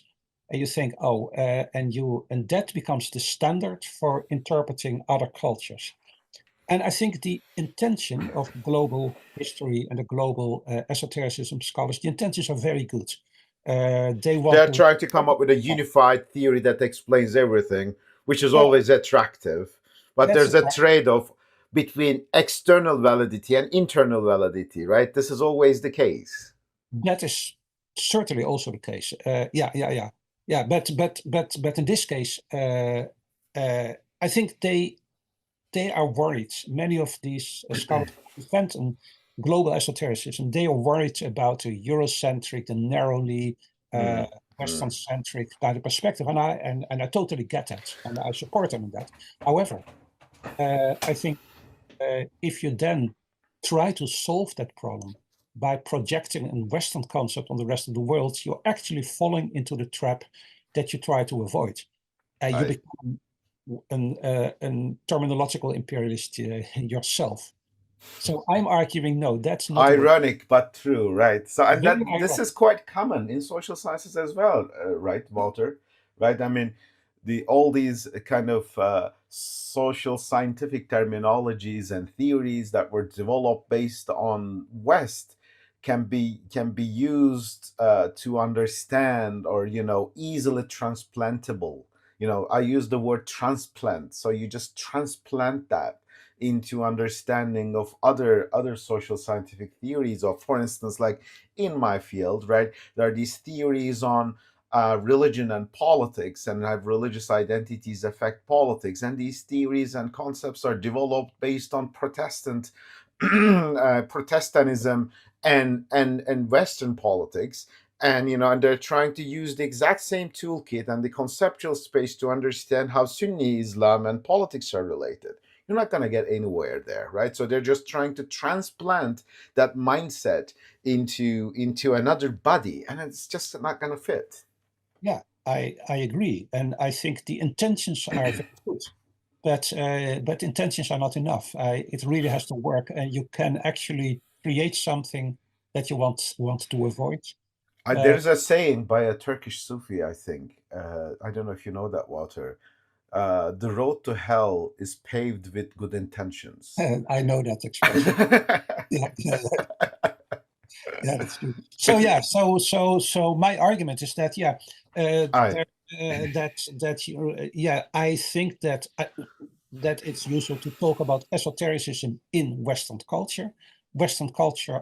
and you think, and that becomes the standard for interpreting other cultures. And I think the intention of global history and the global esotericism scholars, the intentions are very good. They're trying to come up with a unified theory that explains everything, which is always attractive. But there's a trade-off between external validity and internal validity, right? This is always the case. That is certainly also the case. Yeah. But in this case, I think they they are worried. Many of these scholars who defend global esotericism, they are worried about the Eurocentric, the narrowly Mm, mm. Western-centric kind of perspective, and I totally get that, and I support them in that. However, I think if you then try to solve that problem by projecting a Western concept on the rest of the world, you're actually falling into the trap that you try to avoid. You I become a terminological imperialist yourself. So I'm arguing, no, that's not the way. Ironic but true, right? So, and Very that this ironic. is quite common in social sciences as well, right, Walter? Right? I mean, the all these kind of social scientific terminologies and theories that were developed based on West can be used to understand, or easily transplantable. I use the word transplant, so you just transplant that into understanding of other social scientific theories. Or, for instance, like in my field, right, there are these theories on religion and politics, and how religious identities affect politics, and these theories and concepts are developed based on Protestantism and Western politics. And they're trying to use the exact same toolkit and the conceptual space to understand how Sunni Islam and politics are related. You're not going to get anywhere there, right? So they're just trying to transplant that mindset into another body, and it's just not going to fit. Yeah, I agree, and I think the intentions are very good, but intentions are not enough. It really has to work, and you can actually create something that you want to avoid. There's a saying by a Turkish Sufi, I think. I don't know if you know that, Walter. The road to hell is paved with good intentions. I know that expression. Yeah, yeah, yeah, that's true. So yeah, so my argument is that I yeah, I think that that it's useful to talk about esotericism in Western culture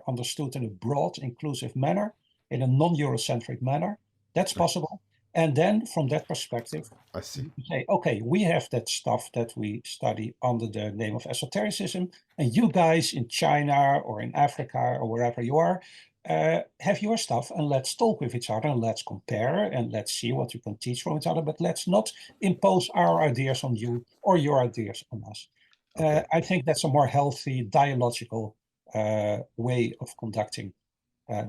understood in a broad, inclusive manner, in a non-Eurocentric manner. That's possible. And then from that perspective, I see. you say, okay, we have that stuff that we study under the name of esotericism, and you guys in China or in Africa or wherever you are, have your stuff, and let's talk with each other, and let's compare, and let's see what you can teach from each other, but let's not impose our ideas on you or your ideas on us. Okay. I think that's a more healthy dialogical way of conducting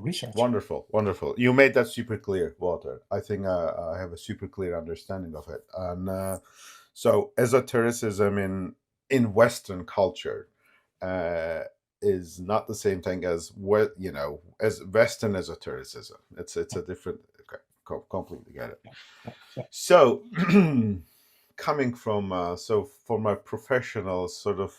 research. Wonderful, wonderful. You made that super clear, Walter. I think I have a super clear understanding of it. And so, esotericism in Western culture uh, is not the same thing as as Western esotericism. It's a different. Okay, completely get it. Yeah. So, coming from so for my professional sort of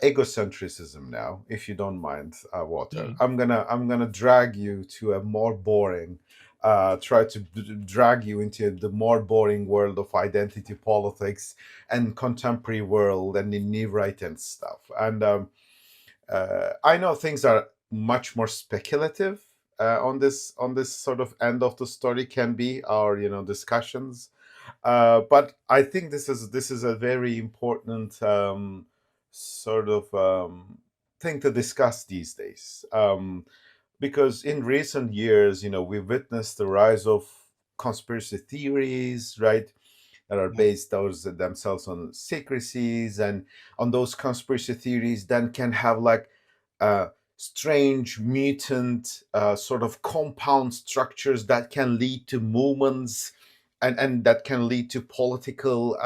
egocentrism now, if you don't mind, Walter. Yeah. I'm gonna drag you to a more boring, try to drag you into the more boring world of identity politics and contemporary world and the new right and stuff. And I know things are much more speculative on this sort of end of the story can be our discussions, but I think this is a very important sort of thing to discuss these days, because in recent years, we've witnessed the rise of conspiracy theories, right? That are based themselves on secrecies, and on those conspiracy theories then can have like strange mutant sort of compound structures that can lead to movements, and that can lead to political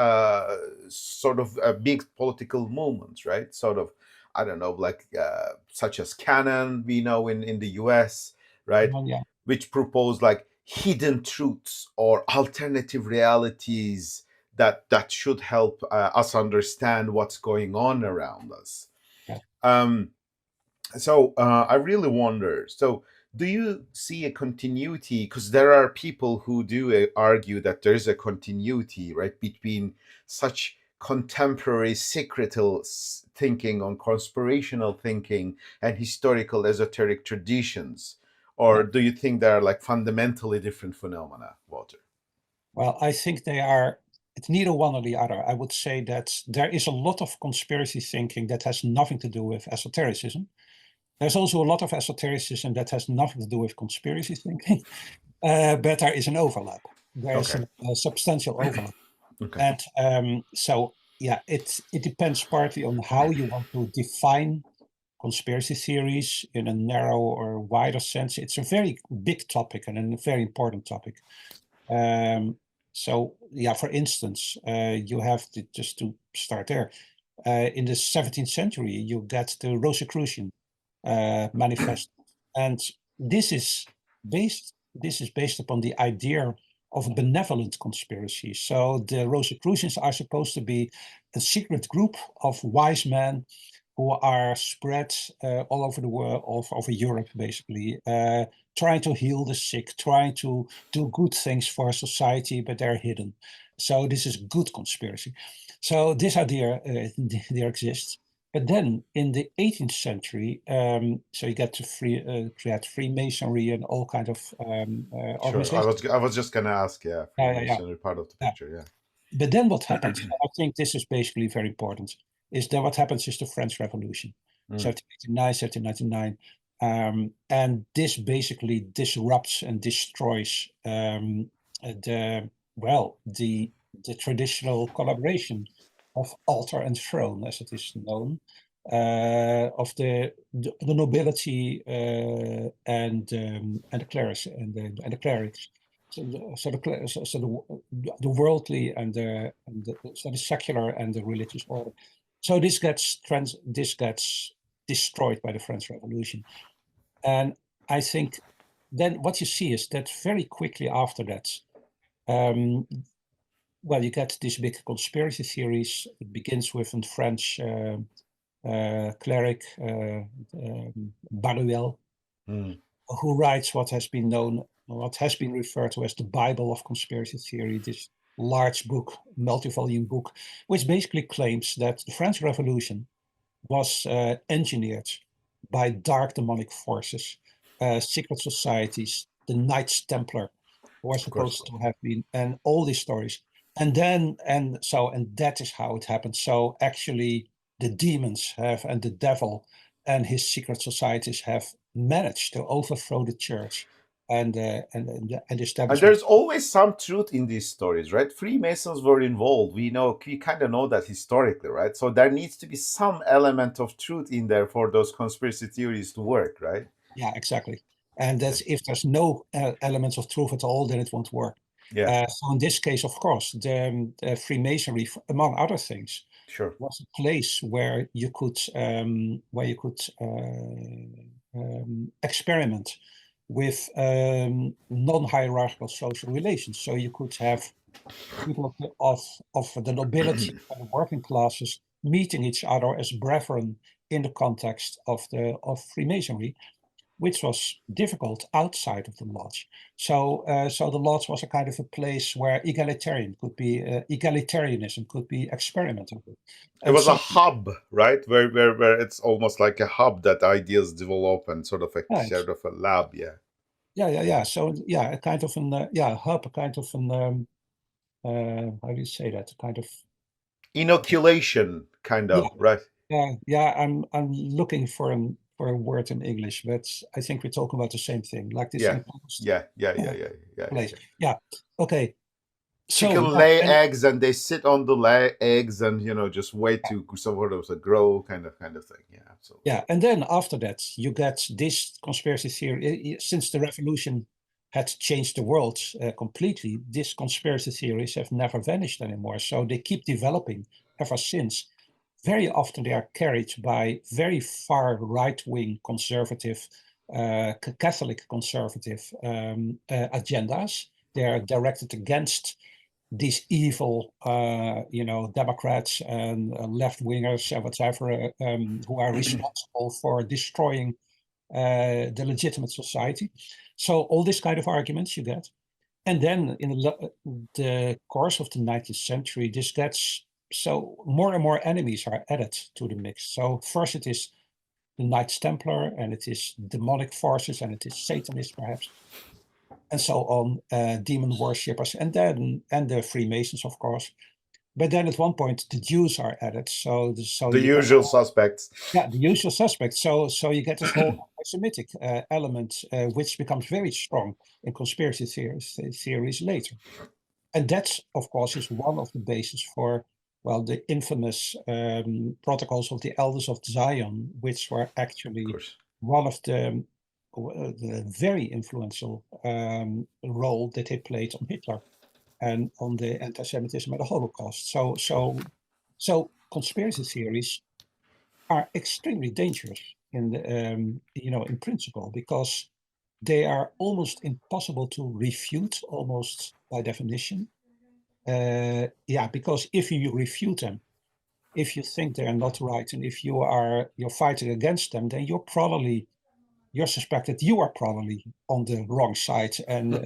sort of big political movements, right? Sort of, I don't know, like such as Canon, we know in the US, right? Yeah. Which propose like hidden truths or alternative realities that should help us understand what's going on around us. Yeah. So I really wonder. So, do you see a continuity? Because there are people who do argue that there is a continuity, right, between such contemporary secretal thinking on conspirational thinking and historical esoteric traditions. Or do you think they are like fundamentally different phenomena, Walter? Well, I think they are it's neither one or the other. I would say that there is a lot of conspiracy thinking that has nothing to do with esotericism. There's also a lot of esotericism that has nothing to do with conspiracy thinking, but there is an overlap. There is Okay. a substantial overlap. Okay. And so, yeah, it depends partly on how you want to define conspiracy theories in a narrow or wider sense. It's a very big topic and a very important topic. So, yeah, for instance, you have to, just to start there, in the 17th century, you get the Rosicrucian manifesto, and this is based upon the idea of a benevolent conspiracy. So the Rosicrucians are supposed to be a secret group of wise men who are spread all over the world, all over Europe, basically, trying to heal the sick, trying to do good things for society, but they're hidden. So this is good conspiracy. So this idea there exists. But then in the 18th century, so you get to create Freemasonry and all kind of Sure. organizations. I was just gonna ask, yeah, Yeah. Freemasonry part of the Yeah. picture, yeah. But then what happens, I think this is basically very important, is then what happens is the French Revolution, 1789, 1799. And this basically disrupts and destroys the traditional collaboration of altar and throne, as it is known, of the nobility and the clerics and the clerics. So the worldly and the secular and the religious order. So this gets destroyed by the French Revolution, and I think then what you see is that very quickly after that, well, you get these big conspiracy theories. It begins with a French cleric, Baruel, who writes what has been referred to as the Bible of conspiracy theory, this large book, multi-volume book, which basically claims that the French Revolution was engineered by dark demonic forces, secret societies, the Knights Templar, who are supposed to have been, and all these stories. And that is how it happened. So actually the demons and the devil and his secret societies have managed to overthrow the church and establishment. And there's always some truth in these stories, right? Freemasons were involved. We kind of know that historically, right? So there needs to be some element of truth in there for those conspiracy theories to work, right? Yeah, exactly. And that's if there's no elements of truth at all, then it won't work. Yeah. So in this case, of course, the Freemasonry, among other things, sure, was a place where you could experiment with non-hierarchical social relations. So you could have people of the nobility and the working classes meeting each other as brethren in the context of Freemasonry, which was difficult outside of the lodge. So the lodge was a kind of a place where egalitarianism could be experimented with. It was a hub, right? Where it's almost like a hub that ideas develop and sort of sort of a lab, yeah. Yeah. So yeah, a kind of hub, a kind of how do you say that? A kind of inoculation, kind of, right? Yeah. I'm looking for a word in English, but I think we're talking about the same thing, like this. Yeah. Place. Yeah. Okay. Chicken lay eggs and they sit on the eggs and just wait to sort of grow, kind of thing. Yeah, absolutely. Yeah, and then after that, you get this conspiracy theory. Since the revolution had changed the world completely, these conspiracy theories have never vanished anymore. So they keep developing ever since. Very often they are carried by very far right-wing conservative, Catholic conservative agendas. They are directed against these evil, Democrats and left-wingers and whatever, who are responsible for destroying the legitimate society. So all this kind of arguments you get. And then in the course of the 19th century, this gets, so more and more enemies are added to the mix. So first it is the Knights Templar, and it is demonic forces, and it is Satanists perhaps. and so on, demon worshippers, and the Freemasons, of course. But then at one point the Jews are added, so The usual suspects. Yeah, the usual suspects. So you get this whole anti-Semitic element, which becomes very strong in conspiracy theories later. And that, of course, is one of the bases for, well, the infamous protocols of the Elders of Zion, which were actually one of the very influential role that they played on Hitler and on the anti-Semitism and the Holocaust. So conspiracy theories are extremely dangerous in the, in principle, because they are almost impossible to refute, almost by definition. Because if you refute them, if you think they are not right, and if you're fighting against them, then you're suspected you are probably on the wrong side, and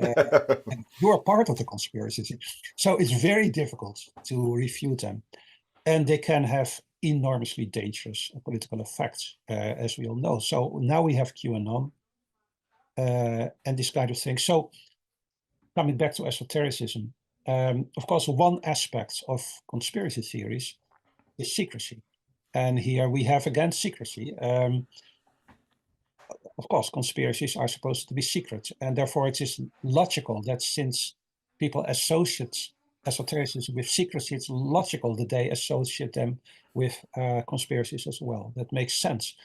you're part of the conspiracy. So it's very difficult to refute them, and they can have enormously dangerous political effects, as we all know. So now we have QAnon and this kind of thing. So coming back to esotericism, of course, one aspect of conspiracy theories is secrecy. And here we have again secrecy. Of course, conspiracies are supposed to be secret, and therefore it is logical that since people associate esotericism with secrecy, it's logical that they associate them with conspiracies as well. That makes sense.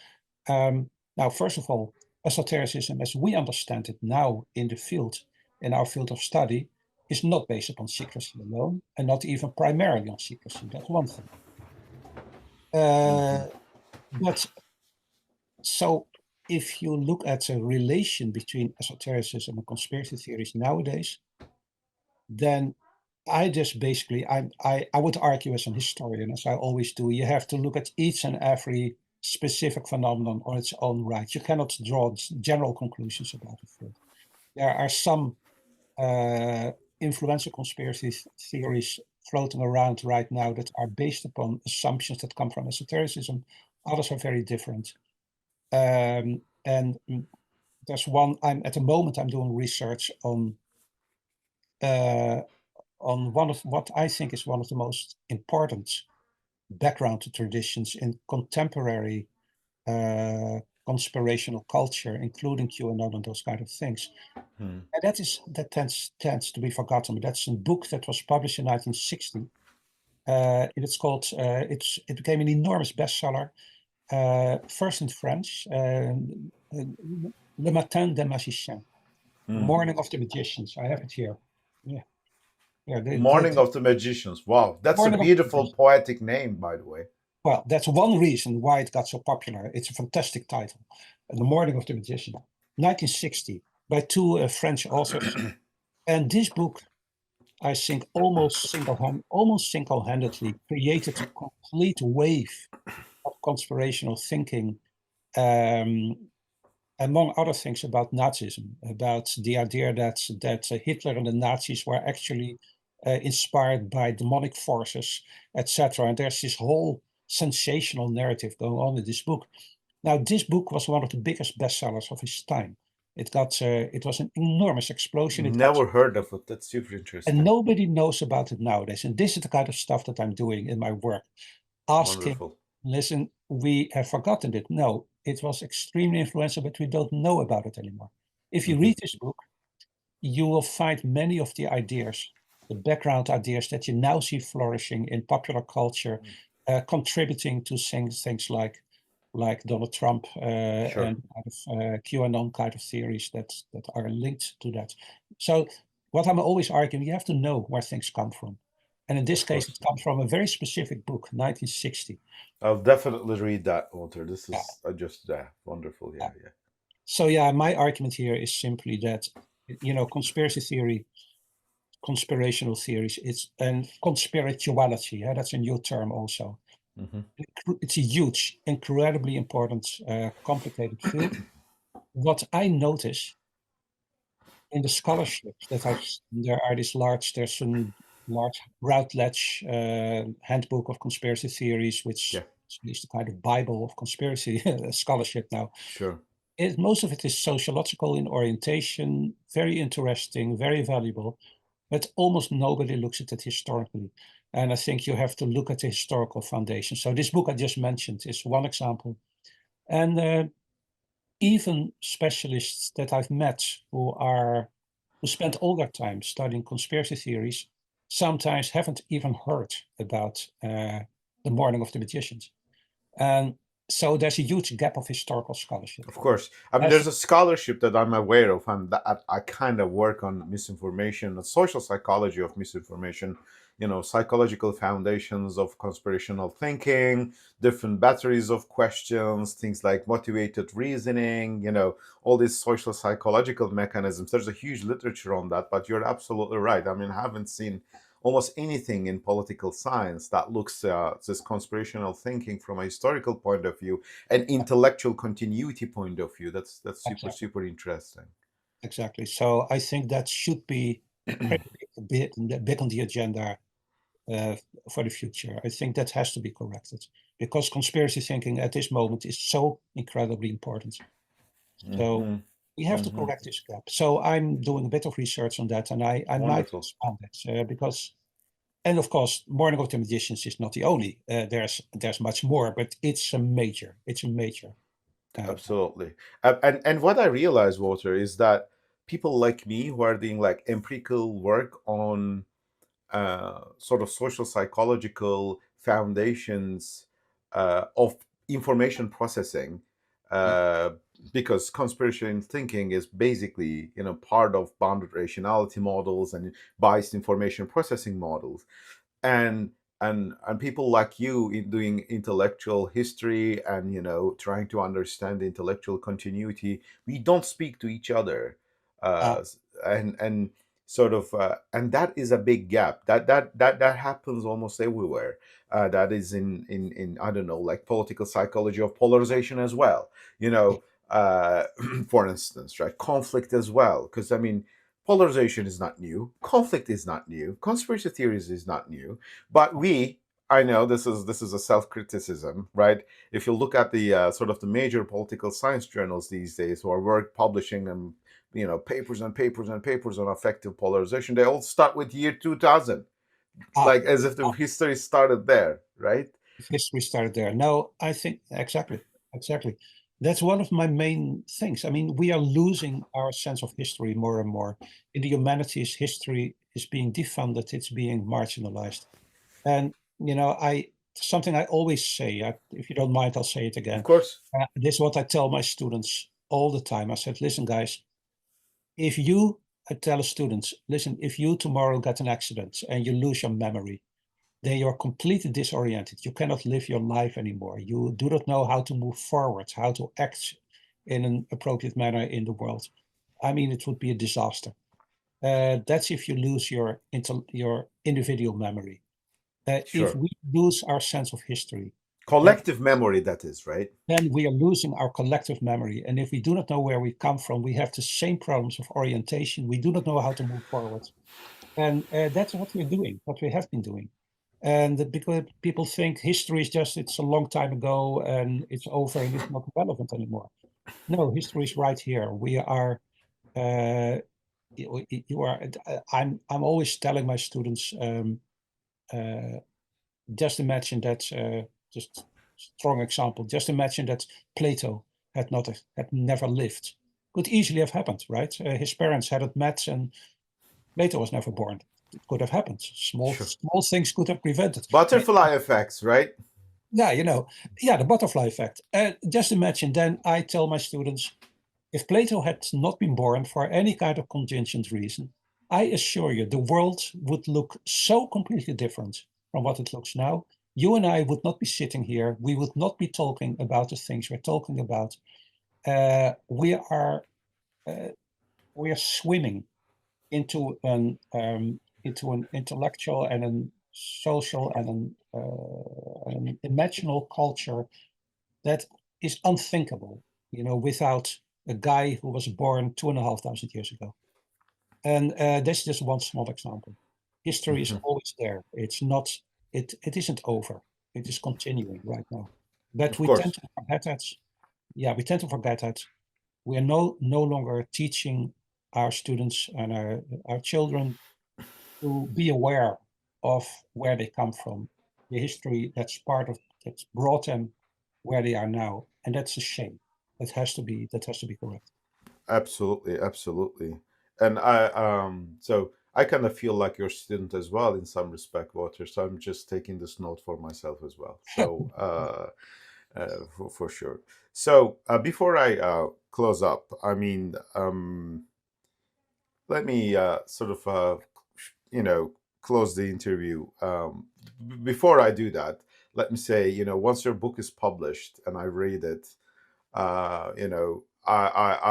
Now, first of all, esotericism, as we understand it now in the field, in our field of study, is not based upon secrecy alone, and not even primarily on secrecy. That's one thing. But so if you look at the relation between esotericism and conspiracy theories nowadays, then I just basically, I would argue as an historian, as I always do, you have to look at each and every specific phenomenon on its own right. You cannot draw general conclusions about the field. There are some influential conspiracy theories floating around right now that are based upon assumptions that come from esotericism. Others are very different. And there's one, at the moment I'm doing research on one of what I think is one of the most important background traditions in contemporary conspirational culture, including QAnon and those kind of things. And that tends to be forgotten. But that's a book that was published in 1960. It's called, it became an enormous bestseller, first in French, Le Matin des Magiciens, Morning of the Magicians. I have it here. Yeah. Morning of the Magicians. Wow, that's a beautiful poetic name, by the way. Well, that's one reason why it got so popular. It's a fantastic title. The Morning of the Magician, 1960, by two French authors. And this book, I think, almost single-handedly created a complete wave of conspirational thinking, among other things, about Nazism, about the idea that Hitler and the Nazis were actually inspired by demonic forces, etc. And there's this whole sensational narrative going on in this book. Now, this book was one of the biggest bestsellers of its time. It was an enormous explosion. Never heard of it. That's super interesting. And nobody knows about it nowadays. And this is the kind of stuff that I'm doing in my work. Asking, listen, we have forgotten it. No, it was extremely influential, but we don't know about it anymore. If you read this book, you will find many of the ideas, the background ideas that you now see flourishing in popular culture, contributing to things like Donald Trump and QAnon kind of theories that are linked to that. So what I'm always arguing, you have to know where things come from. And in this case, it comes from a very specific book, 1960. I'll definitely read that, Walter. This is just wonderful. Yeah. So my argument here is simply that, conspiracy theory, conspirational theories, and conspirituality, that's a new term also. It's a huge, incredibly important, complicated field. What I notice in the scholarships that there's some large Routledge handbook of conspiracy theories, which is the kind of Bible of conspiracy scholarship now. Sure. most of it is sociological in orientation, very interesting, very valuable, but almost nobody looks at it historically. And I think you have to look at the historical foundation. So this book I just mentioned is one example. And even specialists that I've met who spend all their time studying conspiracy theories sometimes haven't even heard about the Morning of the Magicians. And so there's a huge gap of historical scholarship. Of course. I mean, there's a scholarship that I'm aware of, and that I kind of work on misinformation, the social psychology of misinformation, psychological foundations of conspirational thinking, different batteries of questions, things like motivated reasoning, all these social psychological mechanisms. There's a huge literature on that, but you're absolutely right. I mean, I haven't seen almost anything in political science that looks at this conspirational thinking from a historical point of view and intellectual continuity point of view. That's super interesting. Exactly. So I think that should be big on the agenda for the future. I think that has to be corrected because conspiracy thinking at this moment is so incredibly important. So we have to correct this gap. So I'm doing a bit of research on that, and I might expand it because, and of course, Morning of the Magicians is not the only. There's much more, but it's a major. Absolutely. And what I realized, Walter, is that people like me who are doing like empirical work on sort of social psychological foundations of information processing, because conspiracy thinking is basically part of bounded rationality models and biased information processing models, and people like you in doing intellectual history and trying to understand the intellectual continuity, we don't speak to each other, and sort of and that is a big gap that happens almost everywhere. That is in I don't know, like political psychology of polarization as well, for instance, right? Conflict as well, because I mean, polarization is not new, conflict is not new, conspiracy theories is not new, but I know this is a self-criticism, right? If you look at the sort of the major political science journals these days who are publishing them, papers and papers and papers on effective polarization, they all start with year 2000, like as if the history started there, right? History started there. No, I think exactly. That's one of my main things. I mean, we are losing our sense of history more and more. In the humanities, history is being defunded, it's being marginalized. And, something I always say, if you don't mind, I'll say it again. Of course. This is what I tell my students all the time. I said, listen, guys, I tell students, listen, if you tomorrow get an accident and you lose your memory, then you're completely disoriented. You cannot live your life anymore. You do not know how to move forward, how to act in an appropriate manner in the world. I mean, it would be a disaster. That's if you lose your individual memory. Sure. If we lose our sense of history, collective memory, that is, right? Then we are losing our collective memory. And if we do not know where we come from, we have the same problems of orientation. We do not know how to move forward. And that's what we're doing, what we have been doing. And because people think history is it's a long time ago and it's over and it's not relevant anymore. No, history is right here. We are, I'm always telling my students, just imagine that, just strong example, just imagine that Plato had never lived. Could easily have happened, right? His parents hadn't met and Plato was never born. It could have happened. Small things could have prevented. Butterfly effects, right? Yeah, the butterfly effect. Just imagine, then I tell my students, if Plato had not been born for any kind of contingent reason, I assure you the world would look so completely different from what it looks now. You and I would not be sitting here. We would not be talking about the things we're talking about. We are swimming into an intellectual and a social and an imaginal culture that is unthinkable, without a guy who was born 2,500 years ago. And that's just one small example. History is always there. It's not. It isn't over. It is continuing right now. But we tend to forget that. Yeah, we tend to forget that. we are no longer teaching our students and our children to be aware of where they come from, the history that's brought them where they are now, and that's a shame. That has to be correct. Absolutely, absolutely. And so I kind of feel like your student as well in some respect, Walter. So I'm just taking this note for myself as well. So for sure. So before I close up, I mean, let me sort of close the interview. Before I do that, let me say, once your book is published and I read it, I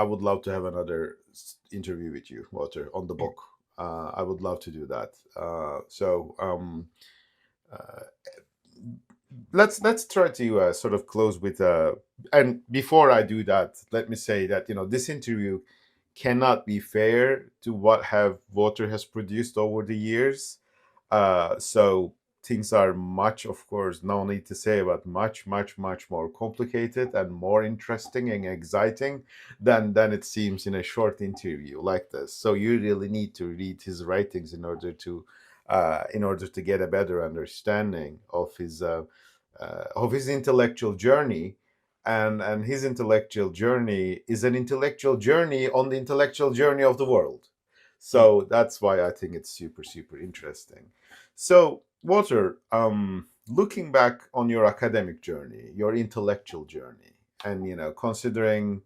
would love to have another interview with you, Walter, on the book. I would love to do that. Uh, let's try to sort of close with and before I do that, let me say that this interview cannot be fair to what have Walter has produced over the years. So things are much, of course, no need to say, but much, much, much more complicated and more interesting and exciting than it seems in a short interview like this. So you really need to read his writings in order to get a better understanding of his intellectual journey. And his intellectual journey is an intellectual journey on the intellectual journey of the world. So that's why I think it's super, super interesting. So, Walter, looking back on your academic journey, your intellectual journey, and considering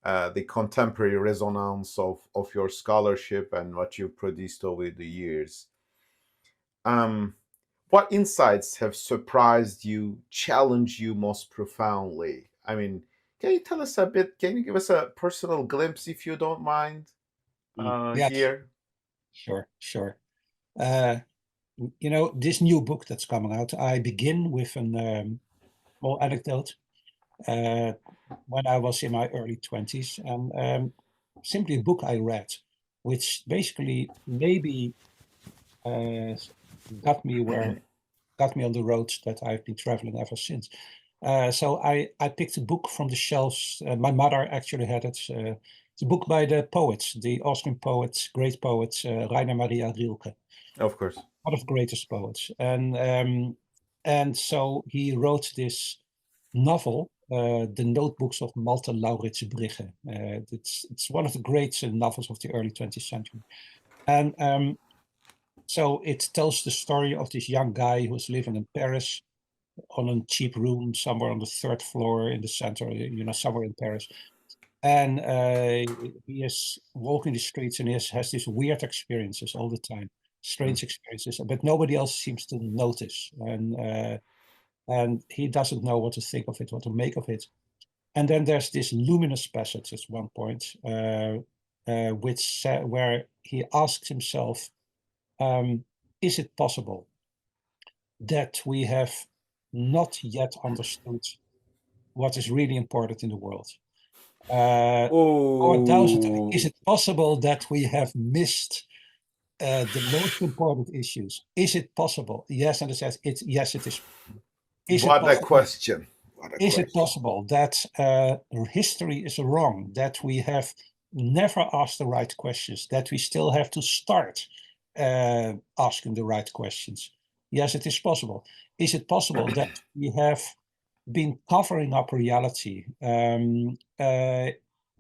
the contemporary resonance of your scholarship and what you've produced over the years, what insights have surprised you, challenged you most profoundly? I mean, can you tell us a bit? Can you give us a personal glimpse, if you don't mind, Yes, here? sure. This new book that's coming out, I begin with an small anecdote. When I was in my early 20s, and simply a book I read, which basically maybe got me on the roads that I've been traveling ever since. So I picked a book from the shelves. My mother actually had it. It's a book by the poets, the Austrian poets, great poets, Rainer Maria Rilke, Of course. one of the greatest poets. And so he wrote this novel, The Notebooks of Malte Laurits Brigge. It's one of the great novels of the early 20th century. And so it tells the story of this young guy who's living in Paris on a cheap room somewhere on the third floor in the center, somewhere in Paris. And he is walking the streets and he has these weird experiences all the time, strange experiences, but nobody else seems to notice. And he doesn't know what to think of it, what to make of it. And then there's this luminous passage at one point, where he asks himself, is it possible that we have not yet understood what is really important in the world? Is it possible that we have missed the most important issues? Is it possible? Yes, and it says yes, it is. What a question. Is it possible that history is wrong, that we have never asked the right questions, that we still have to start asking the right questions? Yes, it is possible. Is it possible that we have been covering up reality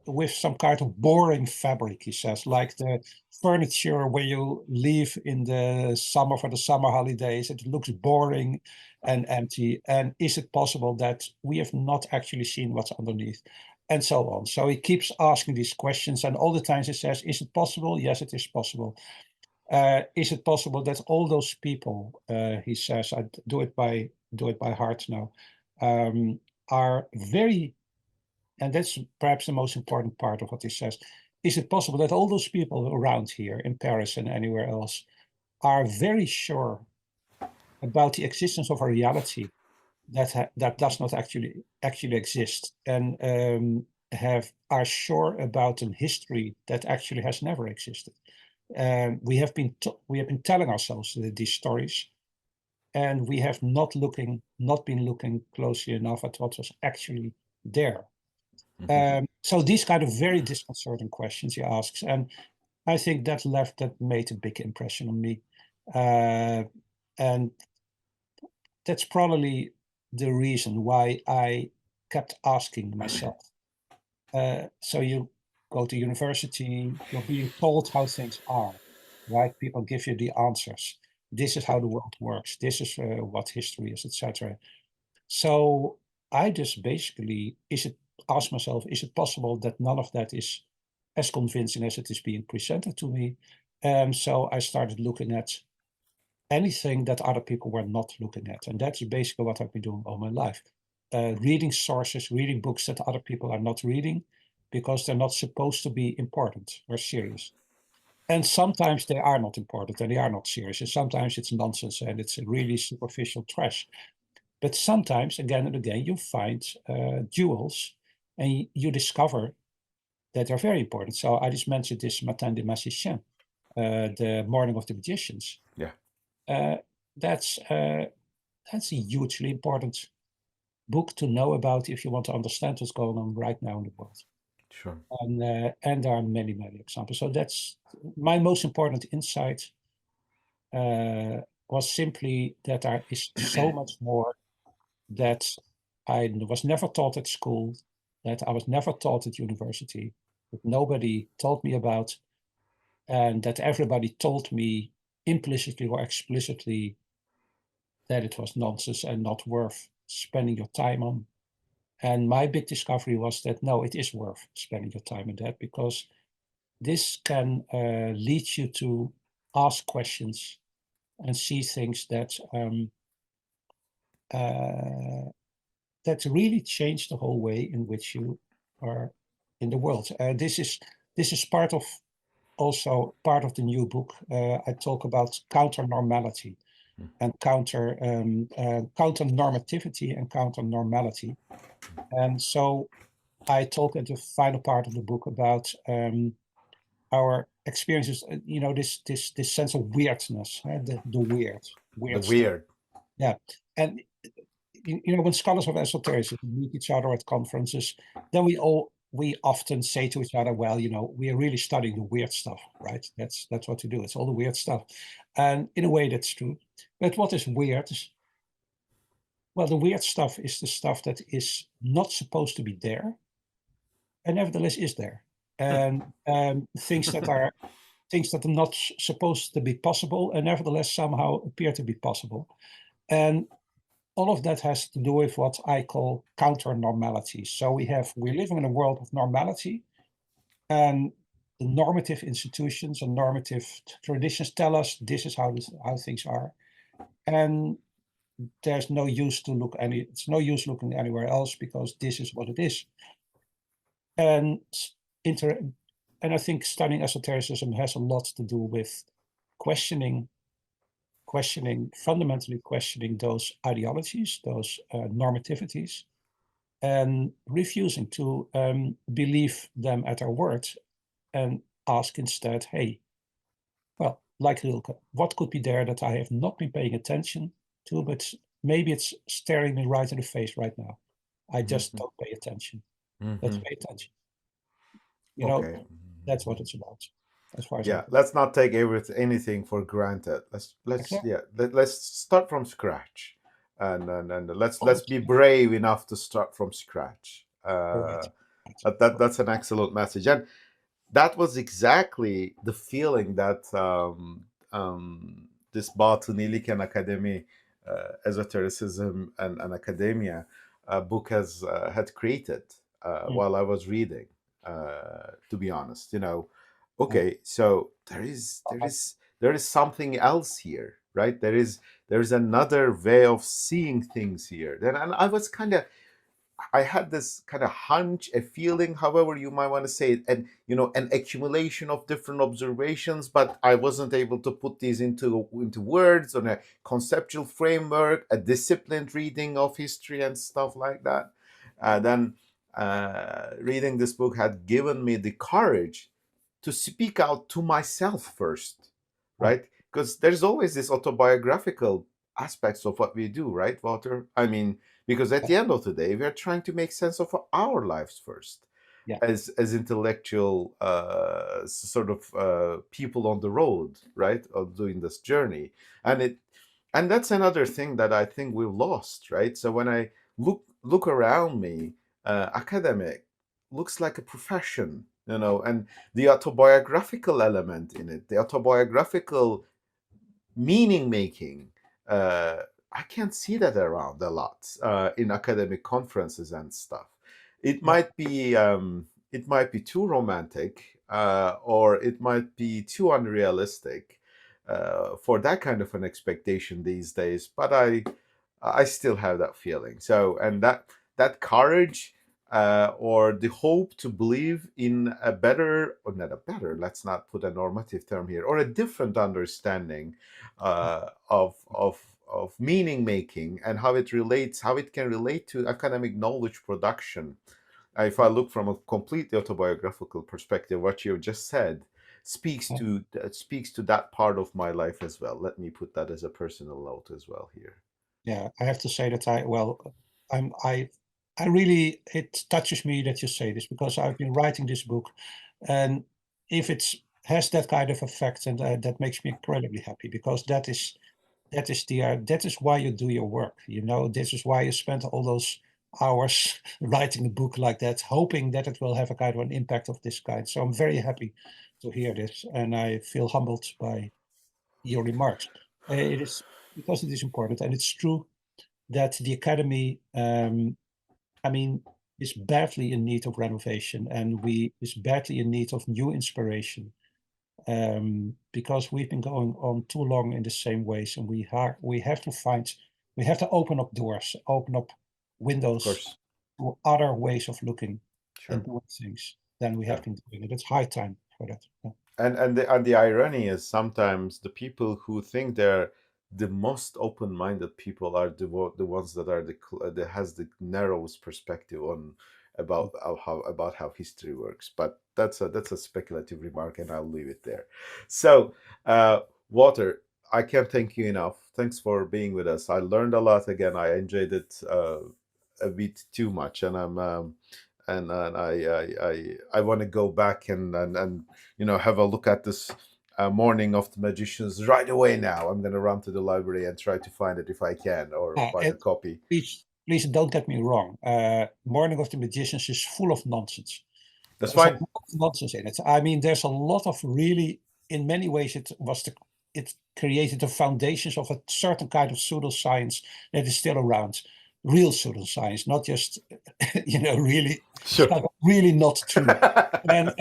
with some kind of boring fabric, he says, like the furniture where you leave in the summer for the summer holidays, it looks boring and empty. And is it possible that we have not actually seen what's underneath? And so on. So he keeps asking these questions, and all the times he says, is it possible? Yes, it is possible. Is it possible that all those people, he says, I do it by heart now, are very, and that's perhaps the most important part of what he says, is it possible that all those people around here in Paris and anywhere else are very sure about the existence of a reality that does not actually exist, and are sure about a history that actually has never existed? We have been telling ourselves these stories, and we have not been looking closely enough at what was actually there. So these kind of very disconcerting questions he asks, and I think that made a big impression on me, and that's probably the reason why I kept asking myself. So you go to university, you're being told how things are, right? People give you the answers. This is how the world works. This is what history is, etc. So I just basically ask myself, is it possible that none of that is as convincing as it is being presented to me? So I started looking at anything that other people were not looking at. And that's basically what I've been doing all my life. Reading sources, reading books that other people are not reading because they're not supposed to be important or serious. And sometimes they are not important and they are not serious. And sometimes it's nonsense and it's really superficial trash. But sometimes, again and again, you find jewels and you discover that they're very important. So I just mentioned this Matin des Magiciens, the Morning of the Magicians. Yeah. That's a hugely important book to know about if you want to understand what's going on right now in the world. Sure. And there are many, many examples. So that's my most important insight was simply that there is so much more that I was never taught at school, that I was never taught at university, that nobody told me about, and that everybody told me implicitly or explicitly that it was nonsense and not worth spending your time on. And my big discovery was that no, it is worth spending your time on that because this can lead you to ask questions and see things that that really change the whole way in which you are in the world. This is also part of the new book. I talk about counter-normality and counter-normativity and counter-normality. And so I talk in the final part of the book about our experiences, this sense of weirdness, the weird The stuff. weird. Yeah. And when scholars of esotericism meet each other at conferences, then we often say to each other, well, we are really studying the weird stuff, right? That's what we do. It's all the weird stuff. And in a way, that's true. But what is weird? Well, the weird stuff is the stuff that is not supposed to be there, and nevertheless is there. And things that are not supposed to be possible, and nevertheless somehow appear to be possible. And all of that has to do with what I call counter-normality. So we're living in a world of normality, and the normative institutions and normative traditions tell us this is how things are, and there's no use it's no use looking anywhere else because this is what it is. And I think studying esotericism has a lot to do with fundamentally questioning those ideologies, those normativities, and refusing to believe them at their word and ask instead, hey, well, like Rilke, what could be there that I have not been paying attention to, but maybe it's staring me right in the face right now. I just don't pay attention. Let's pay attention. Okay. That's what it's about. As far as Let's not take anything for granted. Let's start from scratch, and let's be brave enough to start from scratch. That's an excellent message, and that was exactly the feeling that this Batu Niliken Academy, Esotericism and Academia book had created while I was reading. To be honest, okay, so there is something else here, right? There is another way of seeing things here. And I had this kind of hunch, a feeling, however you might want to say it, and an accumulation of different observations, but I wasn't able to put these into words on a conceptual framework, a disciplined reading of history and stuff like that. Then reading this book had given me the courage to speak out to myself first, right? Because there's always this autobiographical aspects of what we do, right, Walter? I mean, because at the end of the day, we are trying to make sense of our lives first. Yeah. as intellectual sort of people on the road, right, of doing this journey. And that's another thing that I think we've lost, right? So when I look around me, academic looks like a profession, you know, and the autobiographical element in it, the autobiographical meaning making, I can't see that around a lot in academic conferences and stuff. It Yeah. might be it might be too romantic, or it might be too unrealistic for that kind of an expectation these days. But I still have that feeling. So, and that courage, or the hope to believe in a better, or not a better, let's not put a normative term here, or a different understanding of meaning making, and how it relates, how it can relate to academic knowledge production. If I look from a completely autobiographical perspective, what you just said speaks to that part of my life as well. Let me put that as a personal note as well here. Yeah, I have to say that I really, it touches me that you say this, because I've been writing this book, and if it's has that kind of effect, and that makes me incredibly happy, because that is that is why you do your work. You know, this is why you spend all those hours writing a book like that, hoping that it will have a kind of an impact of this kind. So I'm very happy to hear this, and I feel humbled by your remarks. It is because it is important, and it's true that the academy, I mean, is badly in need of renovation, and is badly in need of new inspiration, because we've been going on too long in the same ways, and we have to we have to open up doors, open up Of windows course, to other ways of looking and sure. doing things than we Yeah. have been doing it. It's high time for that. Yeah. And the irony is sometimes the people who think they're the most open-minded people are the ones that are that has the narrowest perspective on about how history works. But that's a speculative remark, and I'll leave it there. So, Walter, I can't thank you enough. Thanks for being with us. I learned a lot. Again, I enjoyed it a bit too much, and I want to go back and have a look at this Morning of the Magicians right away now. I'm going to run to the library and try to find it if I can, or find a And copy. please don't get me wrong. Morning of the Magicians is full of nonsense. That's There's a fine. lot of nonsense in it. I mean, there's a lot of really, in many ways, it created the foundations of a certain kind of pseudoscience that is still around. Real pseudoscience, not just, really, Sure. kind of really not true. And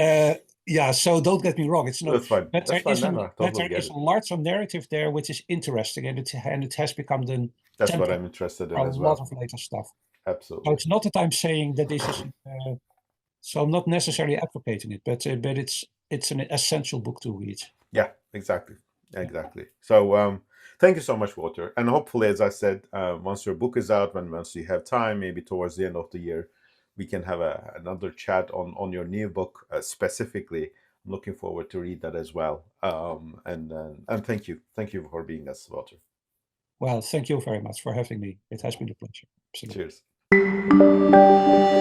yeah, so don't get me wrong. It's not, That's fine. but That's there fine. is No, no, I totally there get is it. a larger narrative there which is interesting, and it has become the That's what template I'm interested for in a as lot well. of later stuff. So Absolutely. it's not that I'm saying that this is. So I'm not necessarily advocating it, but it's an essential book to read. Yeah, exactly. Yeah. Exactly. So thank you so much, Walter. And hopefully, as I said, once your book is out, once you have time, maybe towards the end of the year, we can have another chat on your new book specifically. I'm looking forward to read that as well. And thank you for being us, Walter. Well, thank you very much for having me. It has been a pleasure. Absolutely. Cheers.